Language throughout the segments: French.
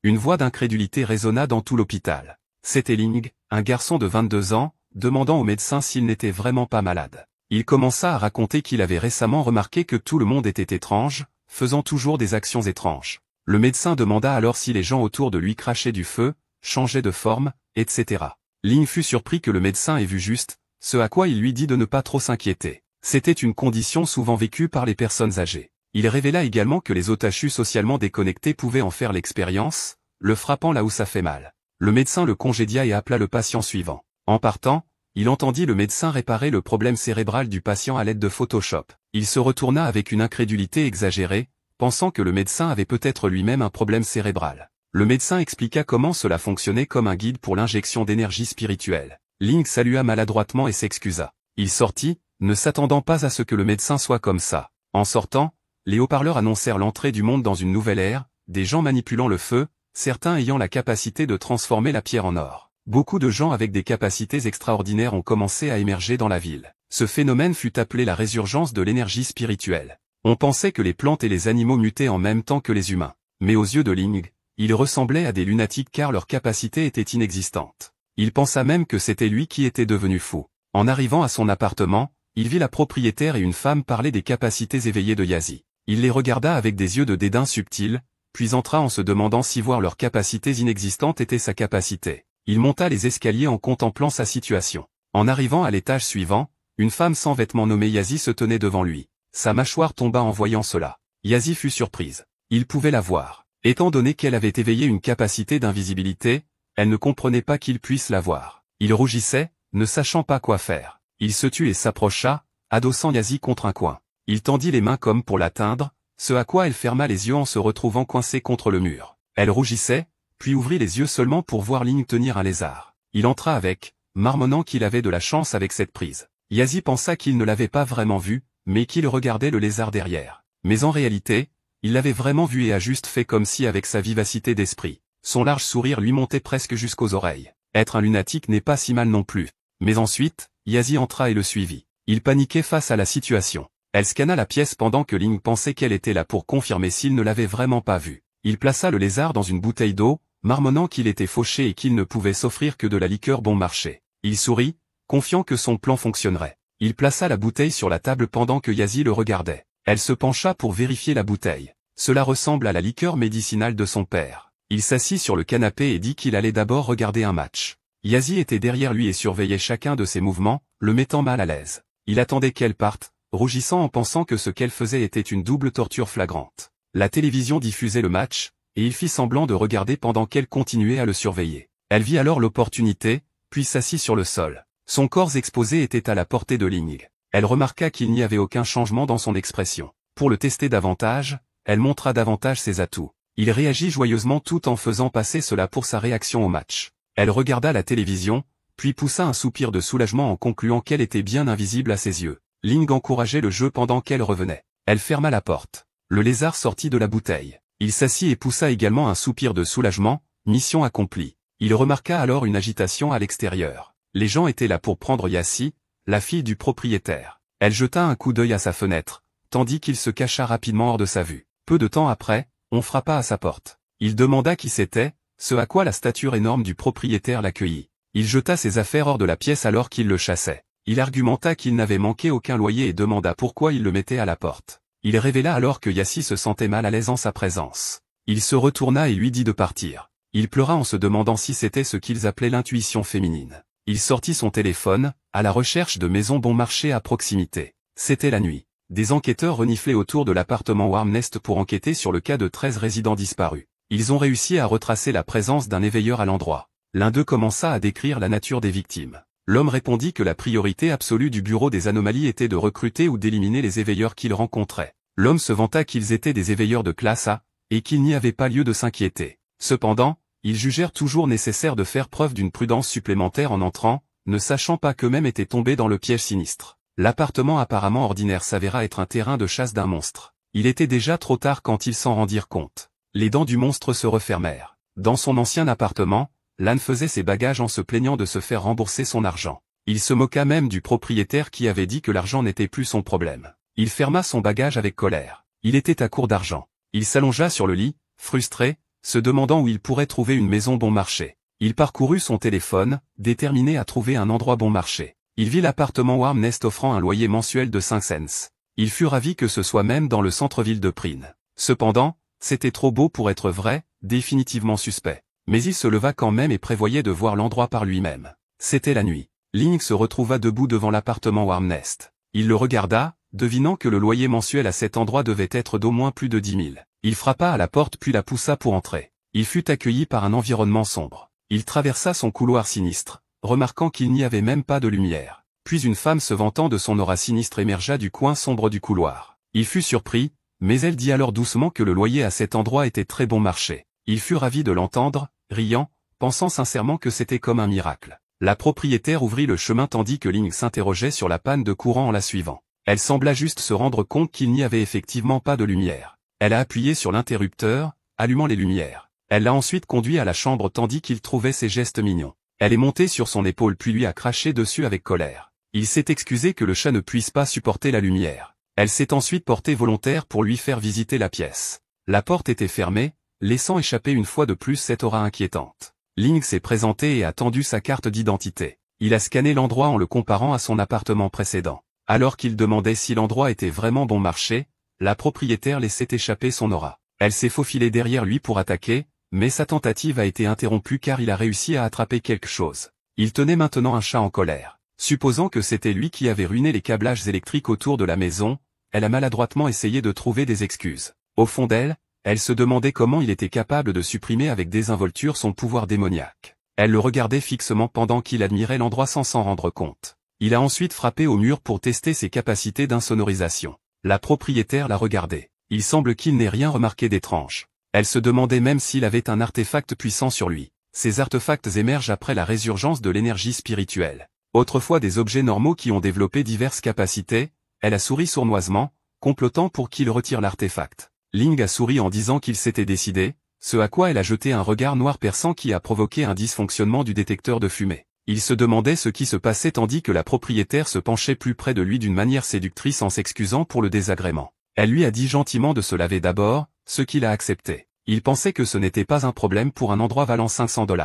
Une voix d'incrédulité résonna dans tout l'hôpital. C'était Ling, un garçon de 22 ans, demandant au médecin s'il n'était vraiment pas malade. Il commença à raconter qu'il avait récemment remarqué que tout le monde était étrange, faisant toujours des actions étranges. Le médecin demanda alors si les gens autour de lui crachaient du feu, changeaient de forme, etc. Ling fut surpris que le médecin ait vu juste, ce à quoi il lui dit de ne pas trop s'inquiéter. C'était une condition souvent vécue par les personnes âgées. Il révéla également que les otachus socialement déconnectés pouvaient en faire l'expérience, le frappant là où ça fait mal. Le médecin le congédia et appela le patient suivant. En partant, il entendit le médecin réparer le problème cérébral du patient à l'aide de Photoshop. Il se retourna avec une incrédulité exagérée, pensant que le médecin avait peut-être lui-même un problème cérébral. Le médecin expliqua comment cela fonctionnait comme un guide pour l'injection d'énergie spirituelle. Ling salua maladroitement et s'excusa. Il sortit, ne s'attendant pas à ce que le médecin soit comme ça. En sortant, les haut-parleurs annoncèrent l'entrée du monde dans une nouvelle ère, des gens manipulant le feu, certains ayant la capacité de transformer la pierre en or. Beaucoup de gens avec des capacités extraordinaires ont commencé à émerger dans la ville. Ce phénomène fut appelé la résurgence de l'énergie spirituelle. On pensait que les plantes et les animaux mutaient en même temps que les humains. Mais aux yeux de Ling, ils ressemblaient à des lunatiques car leur capacité était inexistante. Il pensa même que c'était lui qui était devenu fou. En arrivant à son appartement, il vit la propriétaire et une femme parler des capacités éveillées de Yazi. Il les regarda avec des yeux de dédain subtil, puis entra en se demandant si voir leurs capacités inexistantes était sa capacité. Il monta les escaliers en contemplant sa situation. En arrivant à l'étage suivant, une femme sans vêtements nommée Yazi se tenait devant lui. Sa mâchoire tomba en voyant cela. Yazi fut surprise. Il pouvait la voir. Étant donné qu'elle avait éveillé une capacité d'invisibilité, elle ne comprenait pas qu'il puisse la voir. Il rougissait, ne sachant pas quoi faire. Il se tut et s'approcha, adossant Yazi contre un coin. Il tendit les mains comme pour l'atteindre, ce à quoi elle ferma les yeux en se retrouvant coincée contre le mur. Elle rougissait, puis ouvrit les yeux seulement pour voir Ling tenir un lézard. Il entra avec, marmonnant qu'il avait de la chance avec cette prise. Yazi pensa qu'il ne l'avait pas vraiment vu, mais qu'il regardait le lézard derrière. Mais en réalité, il l'avait vraiment vu et a juste fait comme si avec sa vivacité d'esprit. Son large sourire lui montait presque jusqu'aux oreilles. Être un lunatique n'est pas si mal non plus. Mais ensuite, Yazi entra et le suivit. Il paniquait face à la situation. Elle scanna la pièce pendant que Ling pensait qu'elle était là pour confirmer s'il ne l'avait vraiment pas vu. Il plaça le lézard dans une bouteille d'eau, marmonnant qu'il était fauché et qu'il ne pouvait s'offrir que de la liqueur bon marché. Il sourit, confiant que son plan fonctionnerait. Il plaça la bouteille sur la table pendant que Yazi le regardait. Elle se pencha pour vérifier la bouteille. Cela ressemble à la liqueur médicinale de son père. Il s'assit sur le canapé et dit qu'il allait d'abord regarder un match. Yazi était derrière lui et surveillait chacun de ses mouvements, le mettant mal à l'aise. Il attendait qu'elle parte, rougissant en pensant que ce qu'elle faisait était une double torture flagrante. La télévision diffusait le match, et il fit semblant de regarder pendant qu'elle continuait à le surveiller. Elle vit alors l'opportunité, puis s'assit sur le sol. Son corps exposé était à la portée de Ling. Elle remarqua qu'il n'y avait aucun changement dans son expression. Pour le tester davantage, elle montra davantage ses atouts. Il réagit joyeusement tout en faisant passer cela pour sa réaction au match. Elle regarda la télévision, puis poussa un soupir de soulagement en concluant qu'elle était bien invisible à ses yeux. Ling encourageait le jeu pendant qu'elle revenait. Elle ferma la porte. Le lézard sortit de la bouteille. Il s'assit et poussa également un soupir de soulagement, mission accomplie. Il remarqua alors une agitation à l'extérieur. Les gens étaient là pour prendre Yazi, la fille du propriétaire. Elle jeta un coup d'œil à sa fenêtre, tandis qu'il se cacha rapidement hors de sa vue. Peu de temps après, on frappa à sa porte. Il demanda qui c'était, ce à quoi la stature énorme du propriétaire l'accueillit. Il jeta ses affaires hors de la pièce alors qu'il le chassait. Il argumenta qu'il n'avait manqué aucun loyer et demanda pourquoi il le mettait à la porte. Il révéla alors que Yazi se sentait mal à l'aise en sa présence. Il se retourna et lui dit de partir. Il pleura en se demandant si c'était ce qu'ils appelaient l'intuition féminine. Il sortit son téléphone, à la recherche de maisons bon marché à proximité. C'était la nuit. Des enquêteurs reniflaient autour de l'appartement Warm Nest pour enquêter sur le cas de 13 résidents disparus. Ils ont réussi à retracer la présence d'un éveilleur à l'endroit. L'un d'eux commença à décrire la nature des victimes. L'homme répondit que la priorité absolue du bureau des anomalies était de recruter ou d'éliminer les éveilleurs qu'il rencontrait. L'homme se vanta qu'ils étaient des éveilleurs de classe A, et qu'il n'y avait pas lieu de s'inquiéter. Cependant, ils jugèrent toujours nécessaire de faire preuve d'une prudence supplémentaire en entrant, ne sachant pas qu'eux-mêmes étaient tombés dans le piège sinistre. L'appartement apparemment ordinaire s'avéra être un terrain de chasse d'un monstre. Il était déjà trop tard quand ils s'en rendirent compte. Les dents du monstre se refermèrent. Dans son ancien appartement, Lan faisait ses bagages en se plaignant de se faire rembourser son argent. Il se moqua même du propriétaire qui avait dit que l'argent n'était plus son problème. Il ferma son bagage avec colère. Il était à court d'argent. Il s'allongea sur le lit, frustré, se demandant où il pourrait trouver une maison bon marché. Il parcourut son téléphone, déterminé à trouver un endroit bon marché. Il vit l'appartement Warm Nest offrant un loyer mensuel de 5 cents. Il fut ravi que ce soit même dans le centre-ville de Prine. Cependant, c'était trop beau pour être vrai, définitivement suspect. Mais il se leva quand même et prévoyait de voir l'endroit par lui-même. C'était la nuit. Ling se retrouva debout devant l'appartement Warm Nest. Il le regarda, devinant que le loyer mensuel à cet endroit devait être d'au moins plus de 10 000. Il frappa à la porte puis la poussa pour entrer. Il fut accueilli par un environnement sombre. Il traversa son couloir sinistre, remarquant qu'il n'y avait même pas de lumière. Puis une femme se vantant de son aura sinistre émergea du coin sombre du couloir. Il fut surpris, mais elle dit alors doucement que le loyer à cet endroit était très bon marché. Il fut ravi de l'entendre, riant, pensant sincèrement que c'était comme un miracle. La propriétaire ouvrit le chemin tandis que Ling s'interrogeait sur la panne de courant en la suivant. Elle sembla juste se rendre compte qu'il n'y avait effectivement pas de lumière. Elle a appuyé sur l'interrupteur, allumant les lumières. Elle l'a ensuite conduit à la chambre tandis qu'il trouvait ses gestes mignons. Elle est montée sur son épaule puis lui a craché dessus avec colère. Il s'est excusé que le chat ne puisse pas supporter la lumière. Elle s'est ensuite portée volontaire pour lui faire visiter la pièce. La porte était fermée, laissant échapper une fois de plus cette aura inquiétante. Ling s'est présenté et a tendu sa carte d'identité. Il a scanné l'endroit en le comparant à son appartement précédent. Alors qu'il demandait si l'endroit était vraiment bon marché, la propriétaire laissait échapper son aura. Elle s'est faufilée derrière lui pour attaquer, mais sa tentative a été interrompue car il a réussi à attraper quelque chose. Il tenait maintenant un chat en colère. Supposant que c'était lui qui avait ruiné les câblages électriques autour de la maison, elle a maladroitement essayé de trouver des excuses. Au fond d'elle, elle se demandait comment il était capable de supprimer avec désinvolture son pouvoir démoniaque. Elle le regardait fixement pendant qu'il admirait l'endroit sans s'en rendre compte. Il a ensuite frappé au mur pour tester ses capacités d'insonorisation. La propriétaire l'a regardé. Il semble qu'il n'ait rien remarqué d'étrange. Elle se demandait même s'il avait un artefact puissant sur lui. Ces artefacts émergent après la résurgence de l'énergie spirituelle. Autrefois des objets normaux qui ont développé diverses capacités, elle a souri sournoisement, complotant pour qu'il retire l'artefact. Ling a souri en disant qu'il s'était décidé, ce à quoi elle a jeté un regard noir perçant qui a provoqué un dysfonctionnement du détecteur de fumée. Il se demandait ce qui se passait tandis que la propriétaire se penchait plus près de lui d'une manière séductrice en s'excusant pour le désagrément. Elle lui a dit gentiment de se laver d'abord, ce qu'il a accepté. Il pensait que ce n'était pas un problème pour un endroit valant 500 $.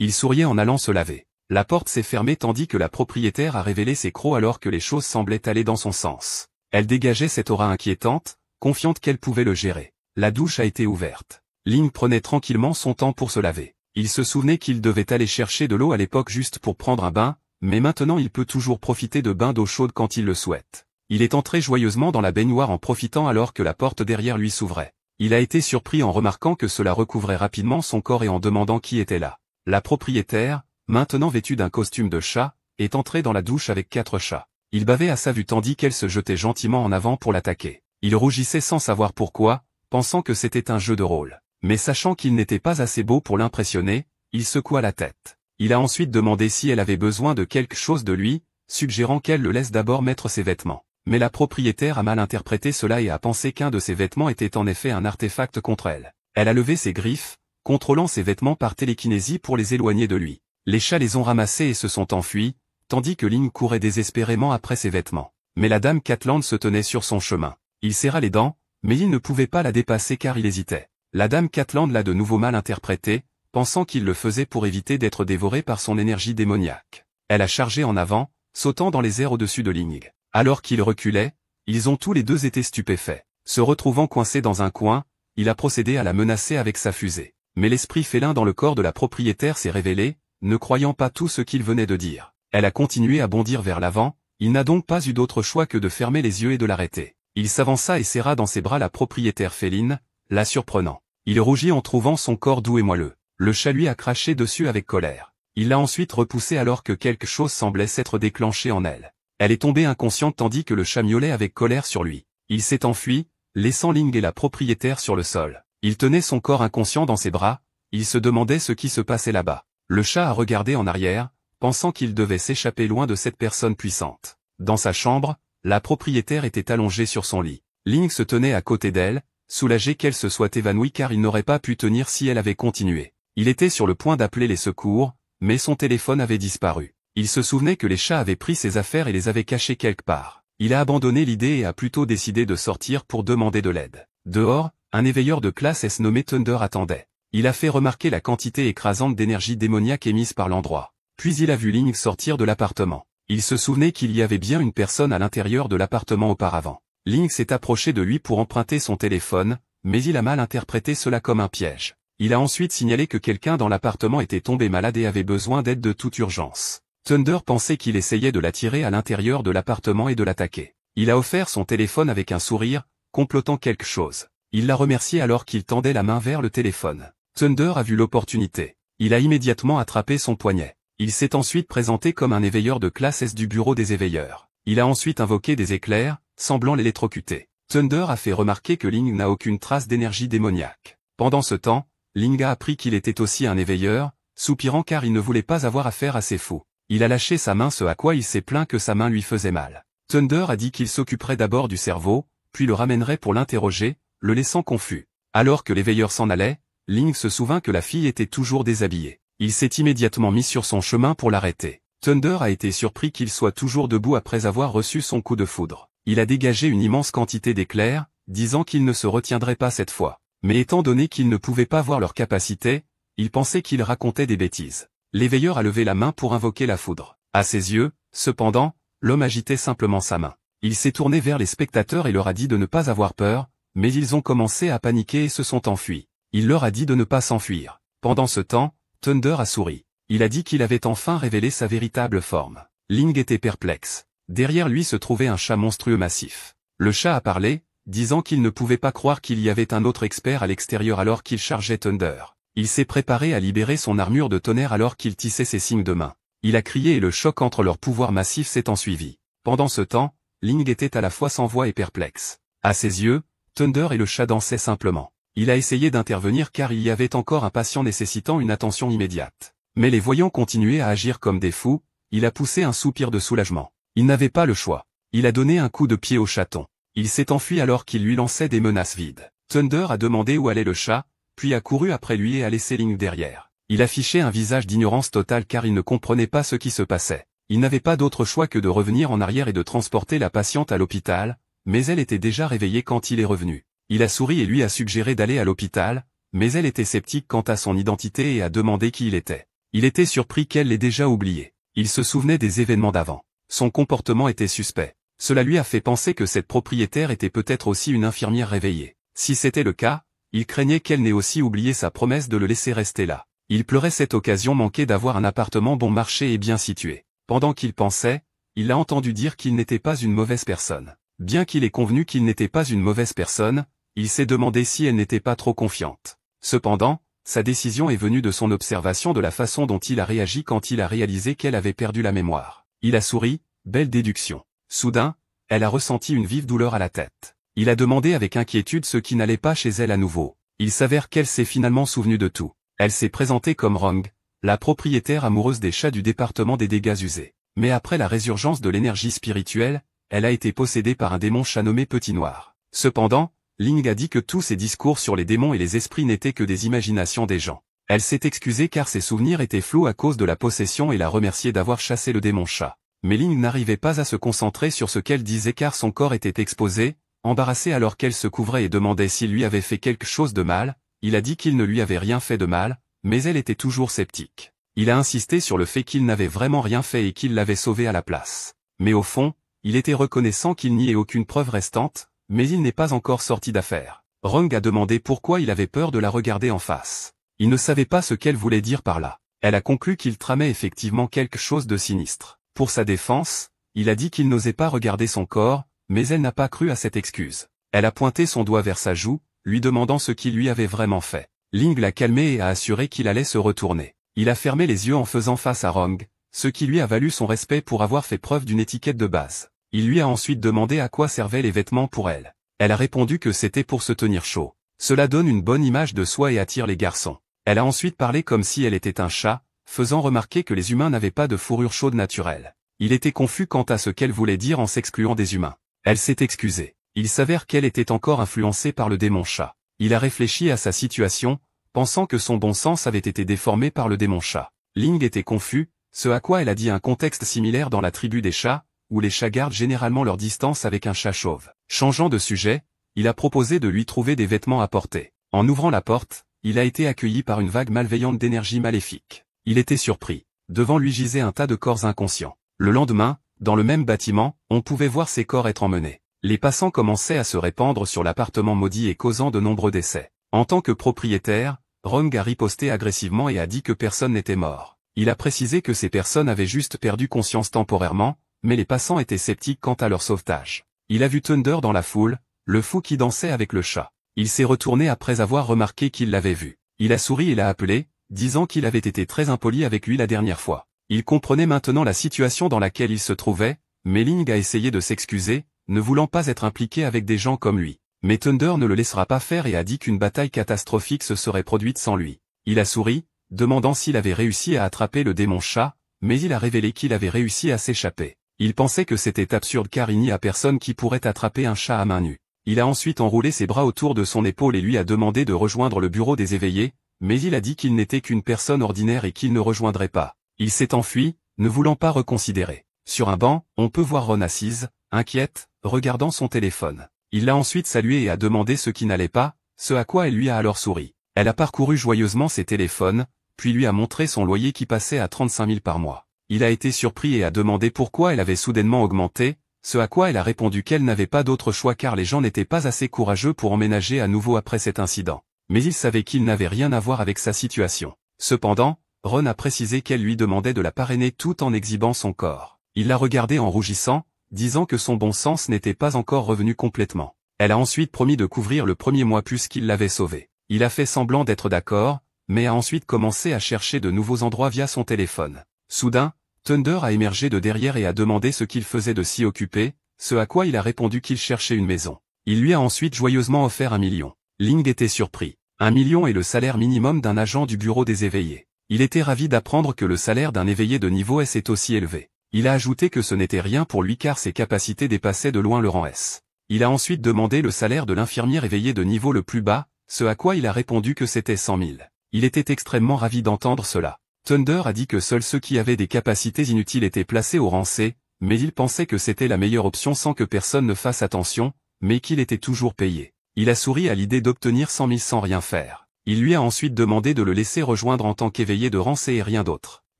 Il souriait en allant se laver. La porte s'est fermée tandis que la propriétaire a révélé ses crocs alors que les choses semblaient aller dans son sens. Elle dégageait cette aura inquiétante, confiante qu'elle pouvait le gérer. La douche a été ouverte. Ling prenait tranquillement son temps pour se laver. Il se souvenait qu'il devait aller chercher de l'eau à l'époque juste pour prendre un bain, mais maintenant il peut toujours profiter de bains d'eau chaude quand il le souhaite. Il est entré joyeusement dans la baignoire en profitant alors que la porte derrière lui s'ouvrait. Il a été surpris en remarquant que cela recouvrait rapidement son corps et en demandant qui était là. La propriétaire, maintenant vêtue d'un costume de chat, est entrée dans la douche avec 4 chats. Il bavait à sa vue tandis qu'elle se jetait gentiment en avant pour l'attaquer. Il rougissait sans savoir pourquoi, pensant que c'était un jeu de rôle. Mais sachant qu'il n'était pas assez beau pour l'impressionner, il secoua la tête. Il a ensuite demandé si elle avait besoin de quelque chose de lui, suggérant qu'elle le laisse d'abord mettre ses vêtements. Mais la propriétaire a mal interprété cela et a pensé qu'un de ses vêtements était en effet un artefact contre elle. Elle a levé ses griffes, contrôlant ses vêtements par télékinésie pour les éloigner de lui. Les chats les ont ramassés et se sont enfuis, tandis que Ling courait désespérément après ses vêtements. Mais la dame Catland se tenait sur son chemin. Il serra les dents, mais il ne pouvait pas la dépasser car il hésitait. La dame Catland l'a de nouveau mal interprété, pensant qu'il le faisait pour éviter d'être dévoré par son énergie démoniaque. Elle a chargé en avant, sautant dans les airs au-dessus de Ling. Alors qu'il reculait, ils ont tous les deux été stupéfaits. Se retrouvant coincé dans un coin, il a procédé à la menacer avec sa fusée. Mais l'esprit félin dans le corps de la propriétaire s'est révélé, ne croyant pas tout ce qu'il venait de dire. Elle a continué à bondir vers l'avant, il n'a donc pas eu d'autre choix que de fermer les yeux et de l'arrêter. Il s'avança et serra dans ses bras la propriétaire féline, la surprenant. Il rougit en trouvant son corps doux et moelleux. Le chat lui a craché dessus avec colère. Il l'a ensuite repoussé alors que quelque chose semblait s'être déclenché en elle. Elle est tombée inconsciente tandis que le chat miaulait avec colère sur lui. Il s'est enfui, laissant Ling et la propriétaire sur le sol. Il tenait son corps inconscient dans ses bras, il se demandait ce qui se passait là-bas. Le chat a regardé en arrière, pensant qu'il devait s'échapper loin de cette personne puissante. Dans sa chambre, la propriétaire était allongée sur son lit. Ling se tenait à côté d'elle, soulagé qu'elle se soit évanouie car il n'aurait pas pu tenir si elle avait continué. Il était sur le point d'appeler les secours, mais son téléphone avait disparu. Il se souvenait que les chats avaient pris ses affaires et les avaient cachées quelque part. Il a abandonné l'idée et a plutôt décidé de sortir pour demander de l'aide. Dehors, un éveilleur de classe S nommé Thunder attendait. Il a fait remarquer la quantité écrasante d'énergie démoniaque émise par l'endroit. Puis il a vu Ling sortir de l'appartement. Il se souvenait qu'il y avait bien une personne à l'intérieur de l'appartement auparavant. Ling s'est approché de lui pour emprunter son téléphone, mais il a mal interprété cela comme un piège. Il a ensuite signalé que quelqu'un dans l'appartement était tombé malade et avait besoin d'aide de toute urgence. Thunder pensait qu'il essayait de l'attirer à l'intérieur de l'appartement et de l'attaquer. Il a offert son téléphone avec un sourire, complotant quelque chose. Il l'a remercié alors qu'il tendait la main vers le téléphone. Thunder a vu l'opportunité. Il a immédiatement attrapé son poignet. Il s'est ensuite présenté comme un éveilleur de classe S du bureau des éveilleurs. Il a ensuite invoqué des éclairs, semblant l'électrocuter. Thunder a fait remarquer que Ling n'a aucune trace d'énergie démoniaque. Pendant ce temps, Ling a appris qu'il était aussi un éveilleur, soupirant car il ne voulait pas avoir affaire à ces fous. Il a lâché sa main, ce à quoi il s'est plaint que sa main lui faisait mal. Thunder a dit qu'il s'occuperait d'abord du cerveau, puis le ramènerait pour l'interroger, le laissant confus. Alors que l'éveilleur s'en allait, Ling se souvint que la fille était toujours déshabillée. Il s'est immédiatement mis sur son chemin pour l'arrêter. Thunder a été surpris qu'il soit toujours debout après avoir reçu son coup de foudre. Il a dégagé une immense quantité d'éclairs, disant qu'il ne se retiendrait pas cette fois. Mais étant donné qu'il ne pouvait pas voir leur capacité, il pensait qu'il racontait des bêtises. L'éveilleur a levé la main pour invoquer la foudre. À ses yeux, cependant, l'homme agitait simplement sa main. Il s'est tourné vers les spectateurs et leur a dit de ne pas avoir peur, mais ils ont commencé à paniquer et se sont enfuis. Il leur a dit de ne pas s'enfuir. Pendant ce temps, Thunder a souri. Il a dit qu'il avait enfin révélé sa véritable forme. Ling était perplexe. Derrière lui se trouvait un chat monstrueux massif. Le chat a parlé, disant qu'il ne pouvait pas croire qu'il y avait un autre expert à l'extérieur alors qu'il chargeait Thunder. Il s'est préparé à libérer son armure de tonnerre alors qu'il tissait ses signes de main. Il a crié et le choc entre leurs pouvoirs massifs s'est ensuivi. Pendant ce temps, Ling était à la fois sans voix et perplexe. À ses yeux, Thunder et le chat dansaient simplement. Il a essayé d'intervenir car il y avait encore un patient nécessitant une attention immédiate. Mais les voyants continuaient à agir comme des fous, il a poussé un soupir de soulagement. Il n'avait pas le choix. Il a donné un coup de pied au chaton. Il s'est enfui alors qu'il lui lançait des menaces vides. Thunder a demandé où allait le chat, puis a couru après lui et a laissé Ling derrière. Il affichait un visage d'ignorance totale car il ne comprenait pas ce qui se passait. Il n'avait pas d'autre choix que de revenir en arrière et de transporter la patiente à l'hôpital, mais elle était déjà réveillée quand il est revenu. Il a souri et lui a suggéré d'aller à l'hôpital, mais elle était sceptique quant à son identité et a demandé qui il était. Il était surpris qu'elle l'ait déjà oublié. Il se souvenait des événements d'avant. Son comportement était suspect. Cela lui a fait penser que cette propriétaire était peut-être aussi une infirmière réveillée. Si c'était le cas, il craignait qu'elle n'ait aussi oublié sa promesse de le laisser rester là. Il pleurait cette occasion manquée d'avoir un appartement bon marché et bien situé. Pendant qu'il pensait, il a entendu dire qu'il n'était pas une mauvaise personne. Bien qu'il ait convenu qu'il n'était pas une mauvaise personne, il s'est demandé si elle n'était pas trop confiante. Cependant, sa décision est venue de son observation de la façon dont il a réagi quand il a réalisé qu'elle avait perdu la mémoire. Il a souri, belle déduction. Soudain, elle a ressenti une vive douleur à la tête. Il a demandé avec inquiétude ce qui n'allait pas chez elle à nouveau. Il s'avère qu'elle s'est finalement souvenue de tout. Elle s'est présentée comme Rong, la propriétaire amoureuse des chats du département des dégâts usés. Mais après la résurgence de l'énergie spirituelle, elle a été possédée par un démon chat nommé Petit Noir. Cependant, Ling a dit que tous ses discours sur les démons et les esprits n'étaient que des imaginations des gens. Elle s'est excusée car ses souvenirs étaient flous à cause de la possession et l'a remercié d'avoir chassé le démon chat. Mais Ling n'arrivait pas à se concentrer sur ce qu'elle disait car son corps était exposé, embarrassé alors qu'elle se couvrait et demandait s'il lui avait fait quelque chose de mal. Il a dit qu'il ne lui avait rien fait de mal, mais elle était toujours sceptique. Il a insisté sur le fait qu'il n'avait vraiment rien fait et qu'il l'avait sauvée à la place. Mais au fond, il était reconnaissant qu'il n'y ait aucune preuve restante, mais il n'est pas encore sorti d'affaire. Rong a demandé pourquoi il avait peur de la regarder en face. Il ne savait pas ce qu'elle voulait dire par là. Elle a conclu qu'il tramait effectivement quelque chose de sinistre. Pour sa défense, il a dit qu'il n'osait pas regarder son corps, mais elle n'a pas cru à cette excuse. Elle a pointé son doigt vers sa joue, lui demandant ce qu'il lui avait vraiment fait. Ling l'a calmé et a assuré qu'il allait se retourner. Il a fermé les yeux en faisant face à Rong, ce qui lui a valu son respect pour avoir fait preuve d'une étiquette de base. Il lui a ensuite demandé à quoi servaient les vêtements pour elle. Elle a répondu que c'était pour se tenir chaud. Cela donne une bonne image de soi et attire les garçons. Elle a ensuite parlé comme si elle était un chat, faisant remarquer que les humains n'avaient pas de fourrure chaude naturelle. Il était confus quant à ce qu'elle voulait dire en s'excluant des humains. Elle s'est excusée. Il s'avère qu'elle était encore influencée par le démon chat. Il a réfléchi à sa situation, pensant que son bon sens avait été déformé par le démon chat. Ling était confus, ce à quoi elle a dit un contexte similaire dans la tribu des chats, où les chats gardent généralement leur distance avec un chat chauve. Changeant de sujet, il a proposé de lui trouver des vêtements à porter. En ouvrant la porte, il a été accueilli par une vague malveillante d'énergie maléfique. Il était surpris. Devant lui gisait un tas de corps inconscients. Le lendemain, dans le même bâtiment, on pouvait voir ces corps être emmenés. Les passants commençaient à se répandre sur l'appartement maudit et causant de nombreux décès. En tant que propriétaire, Rong a riposté agressivement et a dit que personne n'était mort. Il a précisé que ces personnes avaient juste perdu conscience temporairement, mais les passants étaient sceptiques quant à leur sauvetage. Il a vu Thunder dans la foule, le fou qui dansait avec le chat. Il s'est retourné après avoir remarqué qu'il l'avait vu. Il a souri et l'a appelé, disant qu'il avait été très impoli avec lui la dernière fois. Il comprenait maintenant la situation dans laquelle il se trouvait, mais Ling a essayé de s'excuser, ne voulant pas être impliqué avec des gens comme lui. Mais Thunder ne le laissera pas faire et a dit qu'une bataille catastrophique se serait produite sans lui. Il a souri, demandant s'il avait réussi à attraper le démon chat, mais il a révélé qu'il avait réussi à s'échapper. Il pensait que c'était absurde car il n'y a personne qui pourrait attraper un chat à main nue. Il a ensuite enroulé ses bras autour de son épaule et lui a demandé de rejoindre le bureau des éveillés, mais il a dit qu'il n'était qu'une personne ordinaire et qu'il ne rejoindrait pas. Il s'est enfui, ne voulant pas reconsidérer. Sur un banc, on peut voir Ron assise, inquiète, regardant son téléphone. Il l'a ensuite salué et a demandé ce qui n'allait pas, ce à quoi elle lui a alors souri. Elle a parcouru joyeusement ses téléphones, puis lui a montré son loyer qui passait à 35 000 par mois. Il a été surpris et a demandé pourquoi elle avait soudainement augmenté, ce à quoi elle a répondu qu'elle n'avait pas d'autre choix car les gens n'étaient pas assez courageux pour emménager à nouveau après cet incident. Mais il savait qu'il n'avait rien à voir avec sa situation. Cependant, Ron a précisé qu'elle lui demandait de la parrainer tout en exhibant son corps. Il l'a regardé en rougissant, disant que son bon sens n'était pas encore revenu complètement. Elle a ensuite promis de couvrir le premier mois puisqu'il l'avait sauvé. Il a fait semblant d'être d'accord, mais a ensuite commencé à chercher de nouveaux endroits via son téléphone. Soudain, Thunder a émergé de derrière et a demandé ce qu'il faisait de s'y occuper, ce à quoi il a répondu qu'il cherchait une maison. Il lui a ensuite joyeusement offert 1 million. Ling était surpris. 1 million est le salaire minimum d'un agent du bureau des éveillés. Il était ravi d'apprendre que le salaire d'un éveillé de niveau S est aussi élevé. Il a ajouté que ce n'était rien pour lui car ses capacités dépassaient de loin le rang S. Il a ensuite demandé le salaire de l'infirmière éveillée de niveau le plus bas, ce à quoi il a répondu que c'était 100 000. Il était extrêmement ravi d'entendre cela. Thunder a dit que seuls ceux qui avaient des capacités inutiles étaient placés au rang C, mais il pensait que c'était la meilleure option sans que personne ne fasse attention, mais qu'il était toujours payé. Il a souri à l'idée d'obtenir 100 000 sans rien faire. Il lui a ensuite demandé de le laisser rejoindre en tant qu'éveillé de rang C et rien d'autre.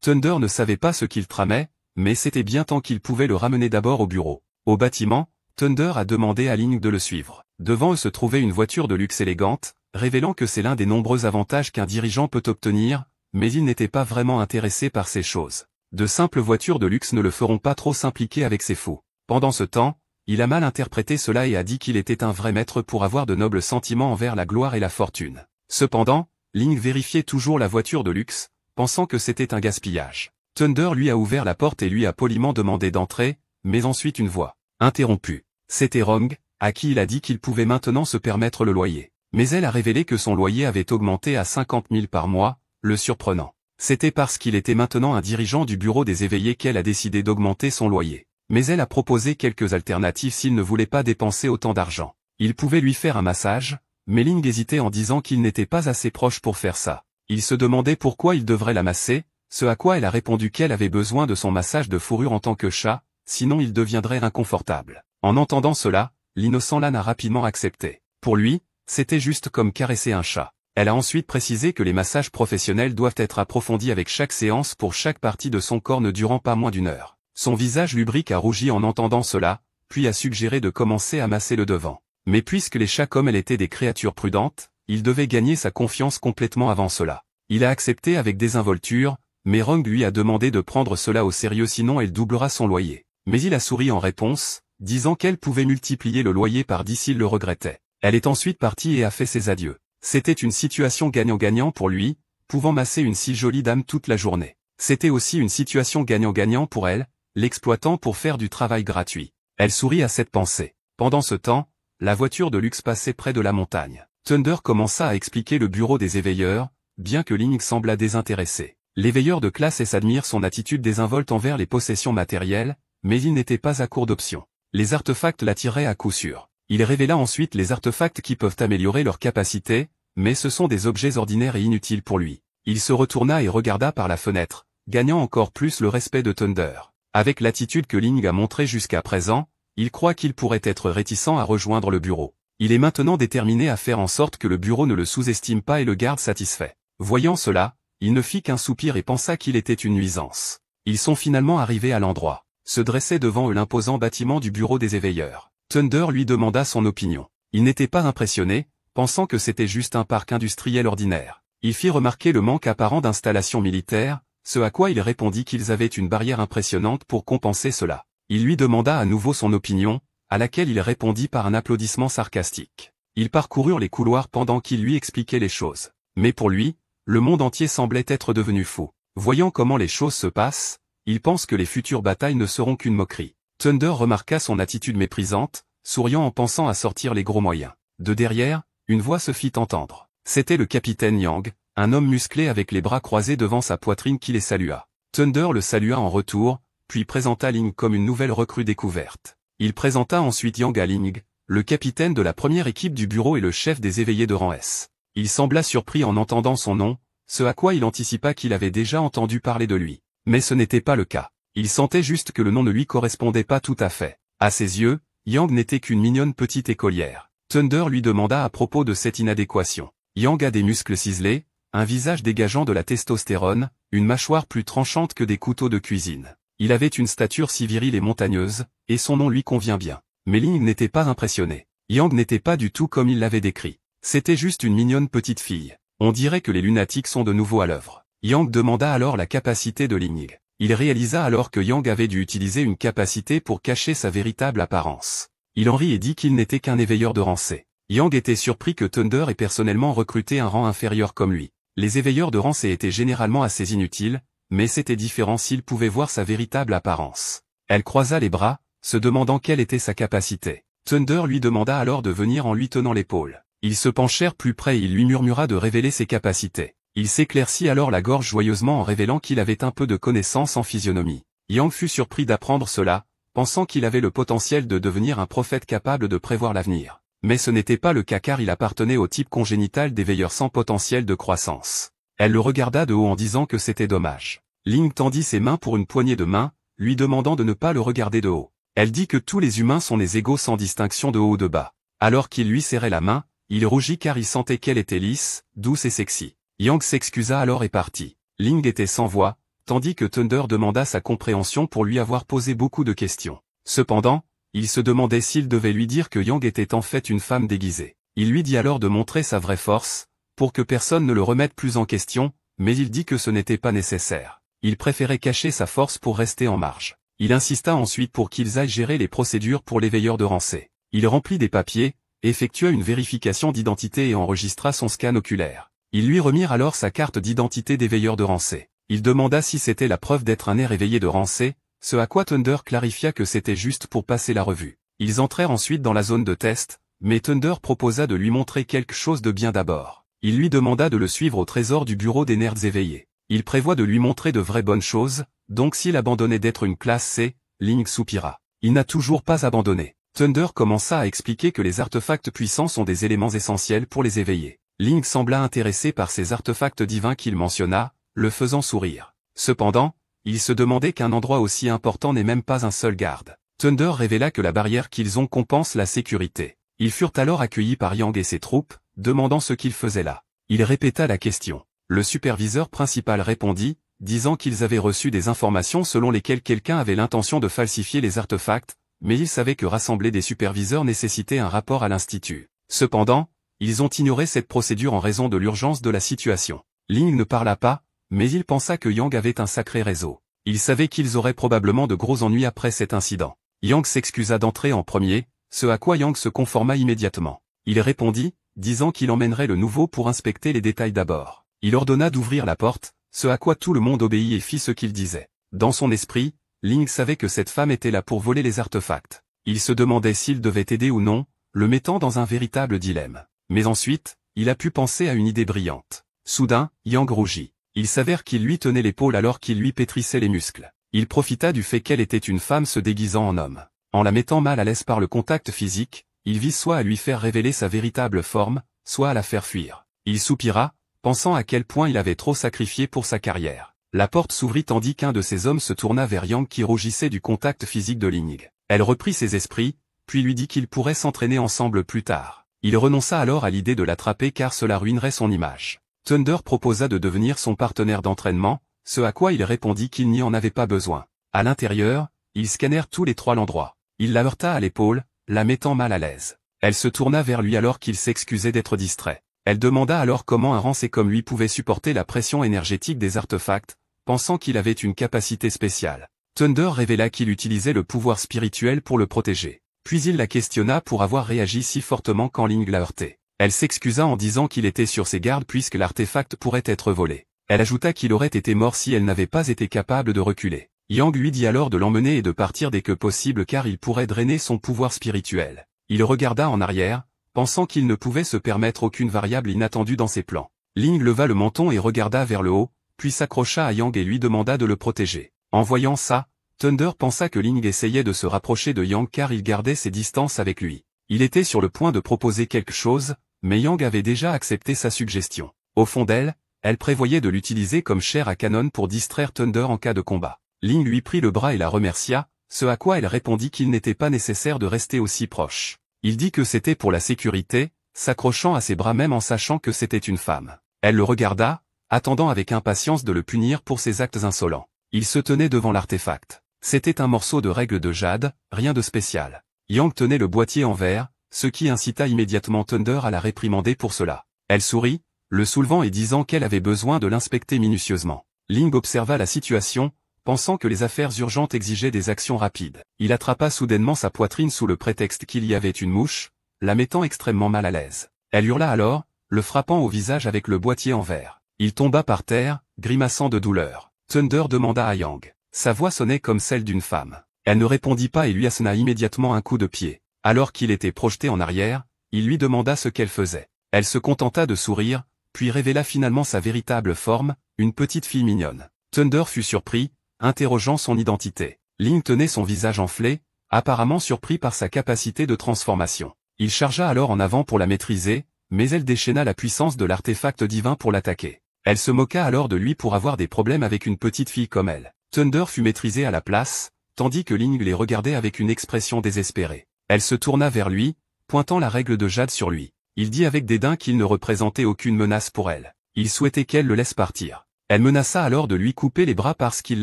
Thunder ne savait pas ce qu'il tramait, mais c'était bien tant qu'il pouvait le ramener d'abord au bureau. Au bâtiment, Thunder a demandé à Ling de le suivre. Devant eux se trouvait une voiture de luxe élégante, révélant que c'est l'un des nombreux avantages qu'un dirigeant peut obtenir, mais il n'était pas vraiment intéressé par ces choses. De simples voitures de luxe ne le feront pas trop s'impliquer avec ces fous. Pendant ce temps, il a mal interprété cela et a dit qu'il était un vrai maître pour avoir de nobles sentiments envers la gloire et la fortune. Cependant, Ling vérifiait toujours la voiture de luxe, pensant que c'était un gaspillage. Thunder lui a ouvert la porte et lui a poliment demandé d'entrer, mais ensuite une voix interrompue. C'était Rong, à qui il a dit qu'il pouvait maintenant se permettre le loyer. Mais elle a révélé que son loyer avait augmenté à 50 000 par mois, le surprenant. C'était parce qu'il était maintenant un dirigeant du bureau des éveillés qu'elle a décidé d'augmenter son loyer. Mais elle a proposé quelques alternatives s'il ne voulait pas dépenser autant d'argent. Il pouvait lui faire un massage, mais Ling hésitait en disant qu'il n'était pas assez proche pour faire ça. Il se demandait pourquoi il devrait la masser, ce à quoi elle a répondu qu'elle avait besoin de son massage de fourrure en tant que chat, sinon il deviendrait inconfortable. En entendant cela, l'innocent Lan a rapidement accepté. Pour lui, c'était juste comme caresser un chat. Elle a ensuite précisé que les massages professionnels doivent être approfondis avec chaque séance pour chaque partie de son corps ne durant pas moins d'1 heure. Son visage lubrique a rougi en entendant cela, puis a suggéré de commencer à masser le devant. Mais puisque les chats comme elle étaient des créatures prudentes, il devait gagner sa confiance complètement avant cela. Il a accepté avec désinvolture, mais Rong lui a demandé de prendre cela au sérieux sinon elle doublera son loyer. Mais il a souri en réponse, disant qu'elle pouvait multiplier le loyer par 10 s'il le regrettait. Elle est ensuite partie et a fait ses adieux. C'était une situation gagnant-gagnant pour lui, pouvant masser une si jolie dame toute la journée. C'était aussi une situation gagnant-gagnant pour elle, l'exploitant pour faire du travail gratuit. Elle sourit à cette pensée. Pendant ce temps, la voiture de luxe passait près de la montagne. Thunder commença à expliquer le bureau des éveilleurs, bien que Ling sembla désintéressé. L'éveilleur de classe S admire son attitude désinvolte envers les possessions matérielles, mais il n'était pas à court d'options. Les artefacts l'attiraient à coup sûr. Il révéla ensuite les artefacts qui peuvent améliorer leurs capacités, mais ce sont des objets ordinaires et inutiles pour lui. Il se retourna et regarda par la fenêtre, gagnant encore plus le respect de Thunder. Avec l'attitude que Ling a montrée jusqu'à présent, il croit qu'il pourrait être réticent à rejoindre le bureau. Il est maintenant déterminé à faire en sorte que le bureau ne le sous-estime pas et le garde satisfait. Voyant cela, il ne fit qu'un soupir et pensa qu'il était une nuisance. Ils sont finalement arrivés à l'endroit. Se dressait devant eux l'imposant bâtiment du bureau des éveilleurs. Thunder lui demanda son opinion. Il n'était pas impressionné, pensant que c'était juste un parc industriel ordinaire. Il fit remarquer le manque apparent d'installations militaires, ce à quoi il répondit qu'ils avaient une barrière impressionnante pour compenser cela. Il lui demanda à nouveau son opinion, à laquelle il répondit par un applaudissement sarcastique. Ils parcoururent les couloirs pendant qu'il lui expliquait les choses. Mais pour lui, le monde entier semblait être devenu fou. Voyant comment les choses se passent, il pense que les futures batailles ne seront qu'une moquerie. Thunder remarqua son attitude méprisante, souriant en pensant à sortir les gros moyens. De derrière, une voix se fit entendre. C'était le capitaine Yang, un homme musclé avec les bras croisés devant sa poitrine qui les salua. Thunder le salua en retour, puis présenta Ling comme une nouvelle recrue découverte. Il présenta ensuite Yang à Ling, le capitaine de la première équipe du bureau et le chef des éveillés de rang S. Il sembla surpris en entendant son nom, ce à quoi il anticipa qu'il avait déjà entendu parler de lui. Mais ce n'était pas le cas. Il sentait juste que le nom ne lui correspondait pas tout à fait. À ses yeux, Yang n'était qu'une mignonne petite écolière. Thunder lui demanda à propos de cette inadéquation. Yang a des muscles ciselés, un visage dégageant de la testostérone, une mâchoire plus tranchante que des couteaux de cuisine. Il avait une stature si virile et montagneuse, et son nom lui convient bien. Mais Ling n'était pas impressionné. Yang n'était pas du tout comme il l'avait décrit. C'était juste une mignonne petite fille. On dirait que les lunatiques sont de nouveau à l'œuvre. Yang demanda alors la capacité de Ling. Il réalisa alors que Yang avait dû utiliser une capacité pour cacher sa véritable apparence. Il en rit et dit qu'il n'était qu'un éveilleur de rang C. Yang était surpris que Thunder ait personnellement recruté un rang inférieur comme lui. Les éveilleurs de rang C étaient généralement assez inutiles, mais c'était différent s'il pouvait voir sa véritable apparence. Elle croisa les bras, se demandant quelle était sa capacité. Thunder lui demanda alors de venir en lui tenant l'épaule. Ils se penchèrent plus près et il lui murmura de révéler ses capacités. Il s'éclaircit alors la gorge joyeusement en révélant qu'il avait un peu de connaissance en physionomie. Yang fut surpris d'apprendre cela, pensant qu'il avait le potentiel de devenir un prophète capable de prévoir l'avenir. Mais ce n'était pas le cas car il appartenait au type congénital des veilleurs sans potentiel de croissance. Elle le regarda de haut en disant que c'était dommage. Ling tendit ses mains pour une poignée de main, lui demandant de ne pas le regarder de haut. Elle dit que tous les humains sont des égaux sans distinction de haut ou de bas. Alors qu'il lui serrait la main, il rougit car il sentait qu'elle était lisse, douce et sexy. Yang s'excusa alors et partit. Ling était sans voix, tandis que Thunder demanda sa compréhension pour lui avoir posé beaucoup de questions. Cependant, il se demandait s'il devait lui dire que Yang était en fait une femme déguisée. Il lui dit alors de montrer sa vraie force, pour que personne ne le remette plus en question, mais il dit que ce n'était pas nécessaire. Il préférait cacher sa force pour rester en marge. Il insista ensuite pour qu'ils aillent gérer les procédures pour l'éveilleur de rang C. Il remplit des papiers, effectua une vérification d'identité et enregistra son scan oculaire. Ils lui remirent alors sa carte d'identité d'éveilleur de rang C. Il demanda si c'était la preuve d'être un air éveillé de rang C, ce à quoi Thunder clarifia que c'était juste pour passer la revue. Ils entrèrent ensuite dans la zone de test, mais Thunder proposa de lui montrer quelque chose de bien d'abord. Il lui demanda de le suivre au trésor du bureau des nerds éveillés. Il prévoit de lui montrer de vraies bonnes choses, donc s'il abandonnait d'être une classe C, Ling soupira. Il n'a toujours pas abandonné. Thunder commença à expliquer que les artefacts puissants sont des éléments essentiels pour les éveiller. Ling sembla intéressé par ces artefacts divins qu'il mentionna, le faisant sourire. Cependant, il se demandait qu'un endroit aussi important n'est même pas un seul garde. Thunder révéla que la barrière qu'ils ont compense la sécurité. Ils furent alors accueillis par Yang et ses troupes, demandant ce qu'ils faisaient là. Il répéta la question. Le superviseur principal répondit, disant qu'ils avaient reçu des informations selon lesquelles quelqu'un avait l'intention de falsifier les artefacts, mais il savait que rassembler des superviseurs nécessitait un rapport à l'institut. Cependant, ils ont ignoré cette procédure en raison de l'urgence de la situation. Ling ne parla pas, mais il pensa que Yang avait un sacré réseau. Il savait qu'ils auraient probablement de gros ennuis après cet incident. Yang s'excusa d'entrer en premier, ce à quoi Yang se conforma immédiatement. Il répondit, disant qu'il emmènerait le nouveau pour inspecter les détails d'abord. Il ordonna d'ouvrir la porte, ce à quoi tout le monde obéit et fit ce qu'il disait. Dans son esprit, Ling savait que cette femme était là pour voler les artefacts. Il se demandait s'il devait aider ou non, le mettant dans un véritable dilemme. Mais ensuite, il a pu penser à une idée brillante. Soudain, Yang rougit. Il s'avère qu'il lui tenait l'épaule alors qu'il lui pétrissait les muscles. Il profita du fait qu'elle était une femme se déguisant en homme. En la mettant mal à l'aise par le contact physique, il vit soit à lui faire révéler sa véritable forme, soit à la faire fuir. Il soupira, pensant à quel point il avait trop sacrifié pour sa carrière. La porte s'ouvrit tandis qu'un de ses hommes se tourna vers Yang qui rougissait du contact physique de Ling. Elle reprit ses esprits, puis lui dit qu'ils pourraient s'entraîner ensemble plus tard. Il renonça alors à l'idée de l'attraper car cela ruinerait son image. Thunder proposa de devenir son partenaire d'entraînement, ce à quoi il répondit qu'il n'y en avait pas besoin. À l'intérieur, ils scannèrent tous les trois l'endroit. Il la heurta à l'épaule, la mettant mal à l'aise. Elle se tourna vers lui alors qu'il s'excusait d'être distrait. Elle demanda alors comment un rancé comme lui pouvait supporter la pression énergétique des artefacts, pensant qu'il avait une capacité spéciale. Thunder révéla qu'il utilisait le pouvoir spirituel pour le protéger. Puis il la questionna pour avoir réagi si fortement quand Ling l'a heurté. Elle s'excusa en disant qu'il était sur ses gardes puisque l'artefact pourrait être volé. Elle ajouta qu'il aurait été mort si elle n'avait pas été capable de reculer. Yang lui dit alors de l'emmener et de partir dès que possible car il pourrait drainer son pouvoir spirituel. Il regarda en arrière, pensant qu'il ne pouvait se permettre aucune variable inattendue dans ses plans. Ling leva le menton et regarda vers le haut, puis s'accrocha à Yang et lui demanda de le protéger. En voyant ça, Thunder pensa que Ling essayait de se rapprocher de Yang car il gardait ses distances avec lui. Il était sur le point de proposer quelque chose, mais Yang avait déjà accepté sa suggestion. Au fond d'elle, elle prévoyait de l'utiliser comme chair à canon pour distraire Thunder en cas de combat. Ling lui prit le bras et la remercia, ce à quoi elle répondit qu'il n'était pas nécessaire de rester aussi proche. Il dit que c'était pour la sécurité, s'accrochant à ses bras même en sachant que c'était une femme. Elle le regarda, attendant avec impatience de le punir pour ses actes insolents. Il se tenait devant l'artefact. C'était un morceau de règle de jade, rien de spécial. Yang tenait le boîtier en verre, ce qui incita immédiatement Thunder à la réprimander pour cela. Elle sourit, le soulevant et disant qu'elle avait besoin de l'inspecter minutieusement. Ling observa la situation, pensant que les affaires urgentes exigeaient des actions rapides. Il attrapa soudainement sa poitrine sous le prétexte qu'il y avait une mouche, la mettant extrêmement mal à l'aise. Elle hurla alors, le frappant au visage avec le boîtier en verre. Il tomba par terre, grimaçant de douleur. Thunder demanda à Yang. Sa voix sonnait comme celle d'une femme. Elle ne répondit pas et lui assena immédiatement un coup de pied. Alors qu'il était projeté en arrière, il lui demanda ce qu'elle faisait. Elle se contenta de sourire, puis révéla finalement sa véritable forme, une petite fille mignonne. Thunder fut surpris, interrogeant son identité. Ling tenait son visage enflé, apparemment surpris par sa capacité de transformation. Il chargea alors en avant pour la maîtriser, mais elle déchaîna la puissance de l'artefact divin pour l'attaquer. Elle se moqua alors de lui pour avoir des problèmes avec une petite fille comme elle. Thunder fut maîtrisé à la place, tandis que Ling les regardait avec une expression désespérée. Elle se tourna vers lui, pointant la règle de jade sur lui. Il dit avec dédain qu'il ne représentait aucune menace pour elle. Il souhaitait qu'elle le laisse partir. Elle menaça alors de lui couper les bras parce qu'il